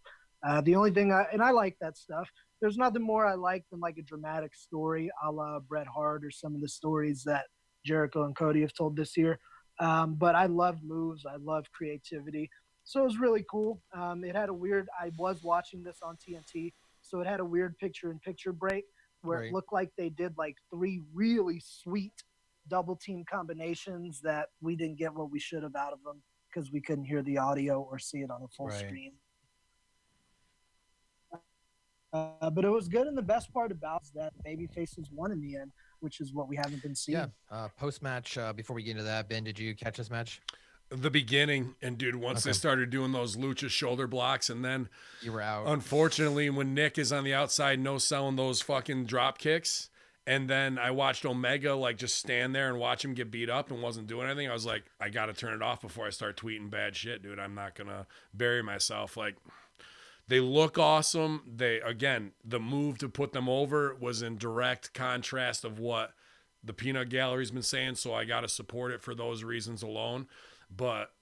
The only thing I like that stuff. There's nothing more I like than like a dramatic story a la Bret Hart or some of the stories that Jericho and Cody have told this year. But I love moves. I love creativity. So it was really cool. It had a weird, I was watching this on TNT, so it had a weird picture-in-picture break where it looked like they did like 3 really sweet double team combinations that we didn't get what we should have out of them because we couldn't hear the audio or see it on a full screen. But it was good, and the best part about it is that baby faces won in the end, which is what we haven't been seeing. Yeah. Post-match, before we get into that, Ben, did you catch this match? The beginning, and dude, once they started doing those lucha shoulder blocks, and then you were out. Unfortunately, when Nick is on the outside, no selling those fucking drop kicks, and then I watched Omega like just stand there and watch him get beat up and wasn't doing anything. I was like, I got to turn it off before I start tweeting bad shit, dude. I'm not gonna bury myself. Like, they look awesome. The move to put them over was in direct contrast of what the Peanut Gallery's been saying, so I got to support it for those reasons alone. But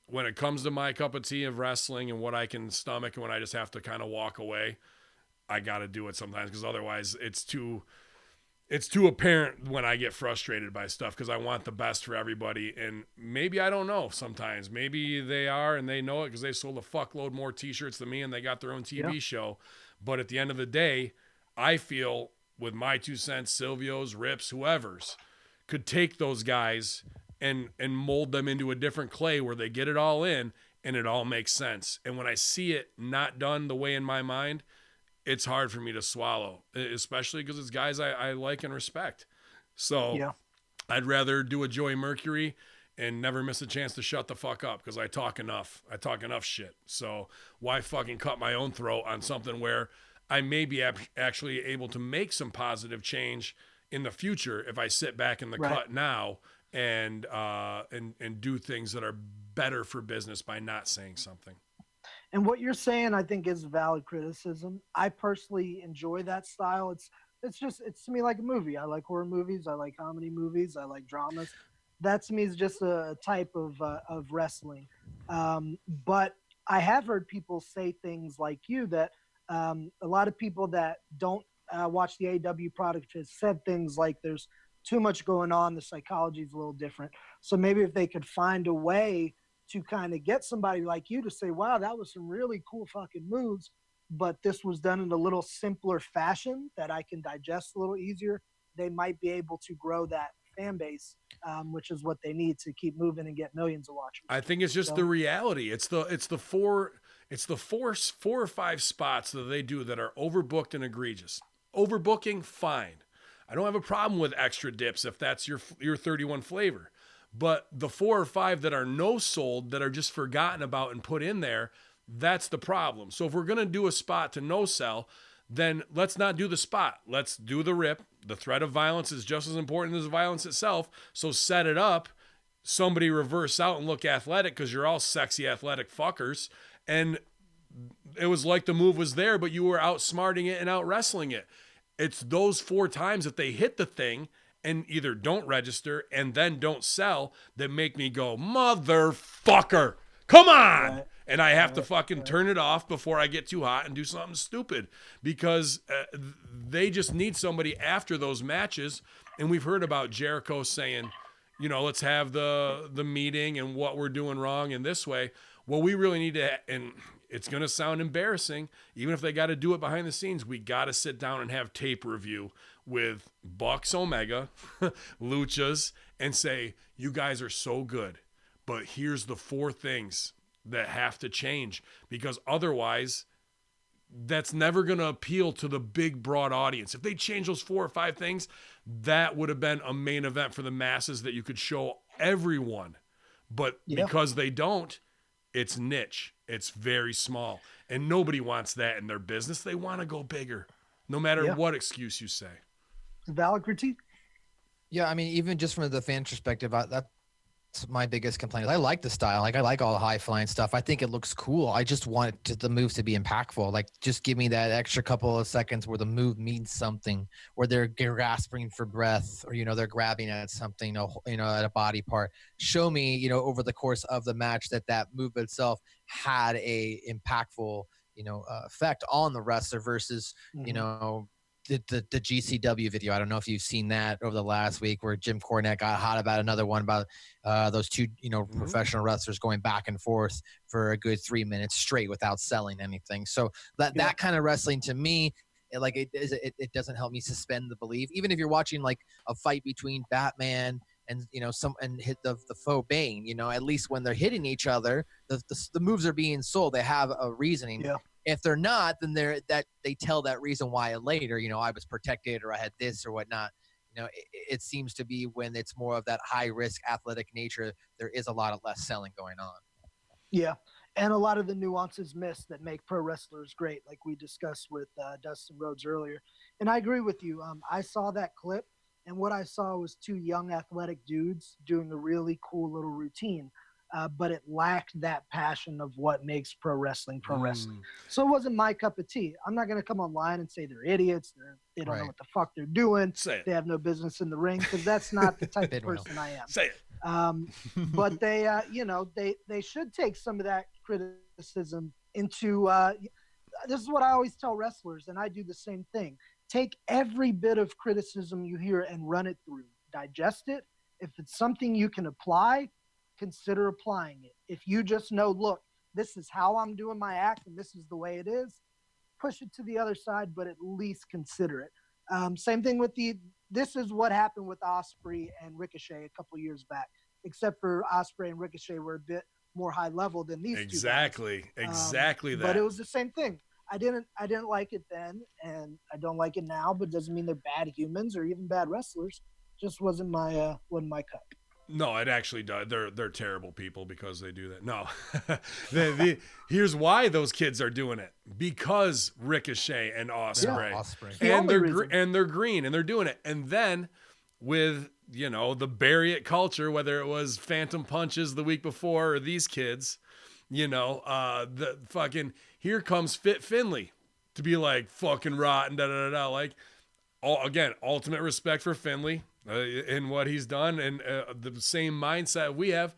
when it comes to my cup of tea of wrestling and what I can stomach and when I just have to kind of walk away, I got to do it sometimes, because otherwise it's too apparent when I get frustrated by stuff, because I want the best for everybody. And maybe I don't know sometimes. Maybe they are and they know it because they sold a fuckload more T-shirts than me and they got their own TV show. But at the end of the day, I feel with my 2 cents, Silvio's, Rips, whoever's, could take those guys and mold them into a different clay where they get it all in and it all makes sense. And when I see it not done the way in my mind, it's hard for me to swallow, especially because it's guys I like and respect. So I'd rather do a Joey Mercury and never miss a chance to shut the fuck up, because I talk enough. I talk enough shit. So why fucking cut my own throat on something where I may be actually able to make some positive change in the future if I sit back in the cut now and do things that are better for business by not saying something. And what you're saying, I think, is valid criticism. I personally enjoy that style. It's to me like a movie. I like horror movies. I like comedy movies. I like dramas. That to me is just a type of wrestling. But I have heard people say things like you that a lot of people that don't watch the AEW product has said things like there's too much going on. The psychology is a little different. So maybe if they could find a way to kind of get somebody like you to say, wow, that was some really cool fucking moves, but this was done in a little simpler fashion that I can digest a little easier, they might be able to grow that fan base, which is what they need to keep moving and get millions of watchers. I think it's just the reality. It's the four or five spots that they do that are overbooked and egregious. Overbooking, fine. I don't have a problem with extra dips if that's your 31 flavor. But the 4 or 5 that are no sold, that are just forgotten about and put in there, that's the problem. So if we're going to do a spot to no sell, then let's not do the spot. Let's do the rip. The threat of violence is just as important as violence itself. So set it up. Somebody reverse out and look athletic, because you're all sexy athletic fuckers. And it was like the move was there, but you were outsmarting it and out wrestling it. It's those 4 times that they hit the thing and either don't register and then don't sell that make me go, motherfucker, come on. Right. And I have to fucking turn it off before I get too hot and do something stupid, because they just need somebody after those matches. And we've heard about Jericho saying, you know, let's have the meeting and what we're doing wrong in this way. Well, we really need to, and it's going to sound embarrassing, even if they got to do it behind the scenes, we got to sit down and have tape review with Bucks Omega, Luchas, and say, you guys are so good, but here's the 4 things that have to change, because otherwise that's never going to appeal to the big broad audience. If they change those 4 or 5 things, that would have been a main event for the masses that you could show everyone. But because they don't, it's niche. It's very small. And nobody wants that in their business. They want to go bigger, no matter what excuse you say. Valid critique. Yeah, I mean, even just from the fan perspective, that's my biggest complaint. I like the style. Like, I like all the high flying stuff. I think it looks cool. I just want the moves to be impactful. Like, just give me that extra couple of seconds where the move means something, where they're gasping for breath, or, you know, they're grabbing at something, you know, at a body part. Show me, you know, over the course of the match that move itself had a impactful, you know, effect on the wrestler versus, you know, the GCW video. I don't know if you've seen that over the last week, where Jim Cornette got hot about another one about those 2, you know, professional wrestlers going back and forth for a good 3 minutes straight without selling anything. So that kind of wrestling, to me, it doesn't help me suspend the belief. Even if you're watching like a fight between Batman and, you know, and hit the faux Bane, you know, at least when they're hitting each other, the moves are being sold. They have a reasoning. Yeah. If they're not, then they tell that reason why later, you know, I was protected or I had this or whatnot. You know, it seems to be when it's more of that high risk athletic nature, there is a lot of less selling going on. Yeah. And a lot of the nuances missed that make pro wrestlers great, like we discussed with Dustin Rhodes earlier. And I agree with you. I saw that clip, and what I saw was 2 young athletic dudes doing a really cool little routine. But it lacked that passion of what makes pro wrestling. So it wasn't my cup of tea. I'm not going to come online and say they're idiots. They don't know what the fuck they're doing. They have no business in the ring, because that's not the type of person I am. Say it. But they, you know, they should take some of that criticism into. This is what I always tell wrestlers, and I do the same thing. Take every bit of criticism you hear and run it through. Digest it. If it's something you can apply, consider applying it. If you just know, look, this is how I'm doing my act and this is the way it is, push it to the other side, but at least consider it. Same thing with this is what happened with Ospreay and Ricochet a couple years back, except for Ospreay and Ricochet were a bit more high level than these two guys. Exactly that. But it was the same thing. I didn't like it then, and I don't like it now, but it doesn't mean they're bad humans or even bad wrestlers. Just wasn't my cup. No, it actually does. They're terrible people because they do that. No, here's why those kids are doing it: because Ricochet and Ospreay, and they're green and they're doing it. And then with, you know, the bury it culture, whether it was Phantom Punches the week before or these kids, you know, the fucking here comes Fit Finley to be like fucking rotten, da da da da. Like, again, ultimate respect for Finley. In what he's done, and the same mindset we have.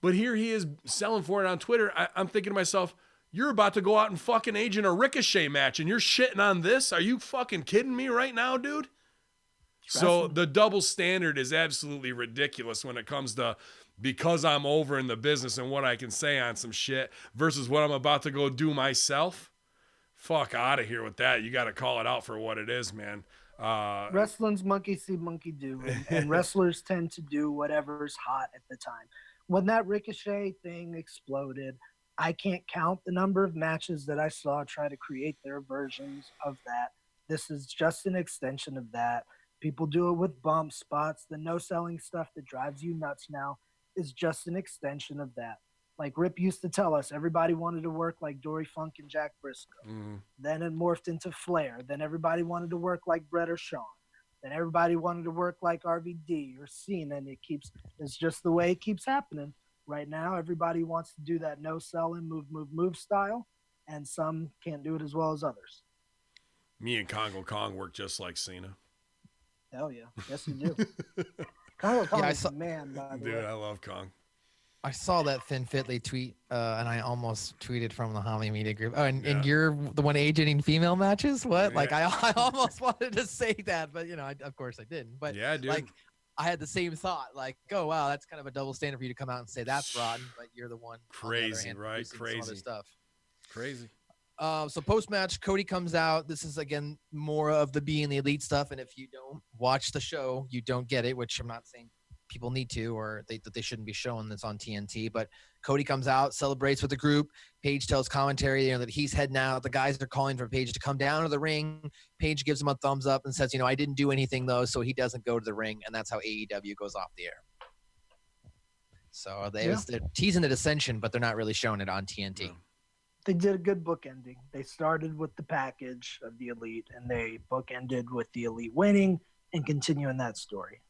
But here he is selling for it on Twitter. I'm thinking to myself, you're about to go out and fucking agent a Ricochet match, and you're shitting on this? Are you fucking kidding me right now, dude? So the double standard is absolutely ridiculous when it comes to because I'm over in the business and what I can say on some shit versus what I'm about to go do myself. Fuck out of here with that. You got to call it out for what it is, man. Wrestling's monkey see, monkey do, and wrestlers tend to do whatever's hot at the time. When that Ricochet thing exploded, I can't count the number of matches that I saw try to create their versions of that. This is just an extension of that. People do it with bump spots. The no-selling stuff that drives you nuts now is just an extension of that. Like Rip used to tell us, everybody wanted to work like Dory Funk and Jack Briscoe. Then it morphed into Flair. Then everybody wanted to work like Brett or Shawn. Then everybody wanted to work like RVD or Cena, and it's just the way it keeps happening. Right now, everybody wants to do that no-selling, move style, and some can't do it as well as others. Me and Congo Kong work just like Cena. Hell yeah. Yes, you do. Kong Yeah, is a man, by the Dude, way. I love Kong. I saw that Finn Fitley tweet, and I almost tweeted from the Homie Media group. Oh, and, Yeah. and you're the one aging female matches? What? Yeah. Like, I almost wanted to say that, but, of course I didn't. But, Yeah, dude. like, I had the same thought. Like, oh, wow, that's kind of a double standard for you to come out and say that's rotten, but you're the one Crazy, on the other hand, right? producing some other stuff. Crazy. So post-match, Cody comes out. This is, again, more of the being the elite stuff. And if you don't watch the show, you don't get it, which I'm not saying people need to, or that they shouldn't be shown that's on TNT. But Cody comes out, celebrates with the group. Paige tells commentary, that he's heading out. The guys are calling for Paige to come down to the ring. Paige gives him a thumbs up and says, I didn't do anything, though, so he doesn't go to the ring. And that's how AEW goes off the air. So they're teasing the dissension, but they're not really showing it on TNT. No. They did a good book ending. They started with the package of the Elite, and they book ended with the Elite winning and continuing that story.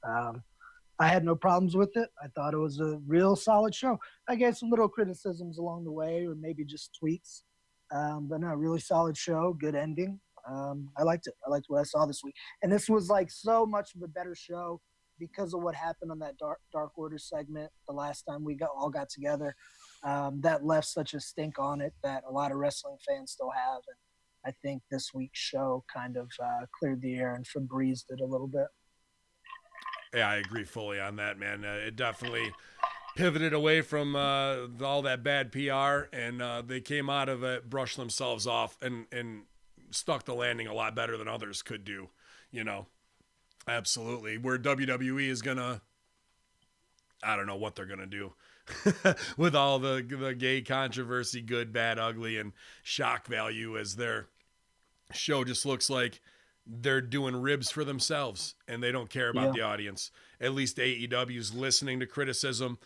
I had no problems with it. I thought it was a real solid show. I gave some little criticisms along the way, or maybe just tweaks. But no, really solid show, good ending. I liked it. I liked what I saw this week. And this was like so much of a better show because of what happened on that Dark Order segment the last time we all got together. That left such a stink on it that a lot of wrestling fans still have. And I think this week's show kind of cleared the air and Febrezed it a little bit. Yeah, I agree fully on that, man. It definitely pivoted away from all that bad PR, and they came out of it, brushed themselves off, and stuck the landing a lot better than others could do, Absolutely. Where WWE is going to, I don't know what they're going to do with all the gay controversy, good, bad, ugly, and shock value, as their show just looks like they're doing ribs for themselves and they don't care about the audience. At least AEW's listening to criticism,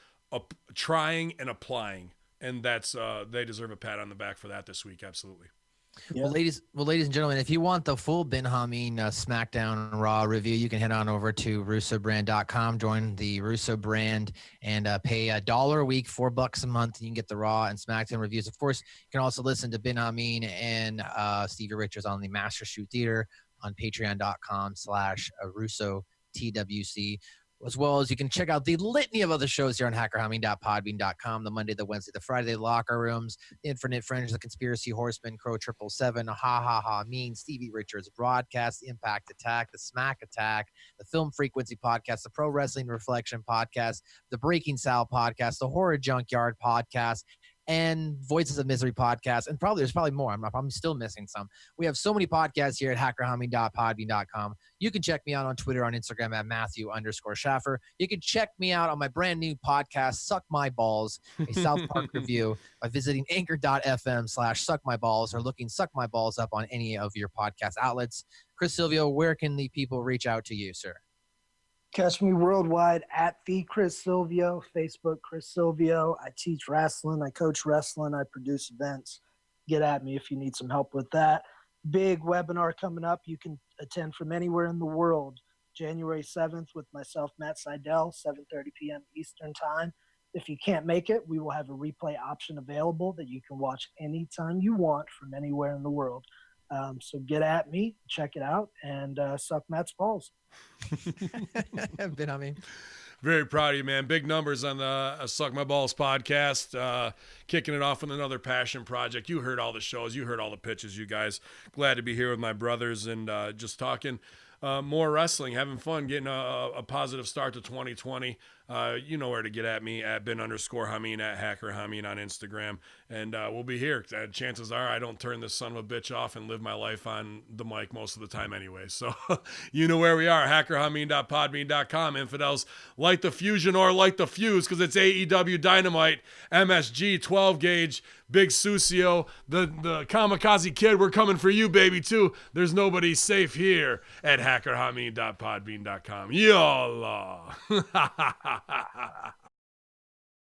trying and applying. And that's they deserve a pat on the back for that this week. Absolutely. Yeah. Well, ladies and gentlemen, if you want the full Ben Hamin SmackDown Raw review, you can head on over to RussoBrand.com, join the Russo Brand, and pay $1 a week, $4 a month. And you can get the Raw and SmackDown reviews. Of course, you can also listen to Ben Hamin and Stevie Richards on the Master Shoot Theater on patreon.com/RussoTWC, as well as you can check out the litany of other shows here on hackerhamming.podbean.com, the Monday, the Wednesday, the Friday, the Locker Rooms, the Infinite Fringe, the Conspiracy Horseman, Crow 777, Ha Ha Ha Mean, Stevie Richards Broadcast, the Impact Attack, the Smack Attack, the Film Frequency Podcast, the Pro Wrestling Reflection Podcast, the Breaking Sal Podcast, the Horror Junkyard Podcast, and Voices of Misery podcast, and there's probably more. I'm still missing some. We have so many podcasts here at hackerhamming.podbean.com. You can check me out on Twitter, on Instagram at Matthew_Schaffer. You can check me out on my brand new podcast, Suck My Balls, a South Park review, by visiting anchor.fm/suckmyballs or looking Suck My Balls up on any of your podcast outlets. Chris Silvio, where can the people reach out to you, sir? Catch me worldwide at the Chris Silvio, Facebook Chris Silvio. I teach wrestling, I coach wrestling, I produce events. Get at me if you need some help with that. Big webinar coming up. You can attend from anywhere in the world. January 7th with myself, Matt Seidel, 7:30 p.m. Eastern Time. If you can't make it, we will have a replay option available that you can watch anytime you want from anywhere in the world. So get at me, check it out, and suck Matt's balls. Very proud of you, man. Big numbers on the Suck My Balls podcast. Kicking it off with another passion project. You heard all the shows. You heard all the pitches, you guys. Glad to be here with my brothers and just talking more wrestling, having fun, getting a positive start to 2020. You know where to get at me, at Ben_Hamin, at Hacker Hamin on Instagram. And we'll be here. Chances are I don't turn this son of a bitch off and live my life on the mic most of the time anyway. So you know where we are, hackerhamin.podbean.com. Infidels, light the fusion or light the fuse, because it's AEW Dynamite, MSG, 12 Gage, Big Susio, the Kamikaze Kid. We're coming for you, baby, too. There's nobody safe here at hackerhamin.podbean.com. Yalla.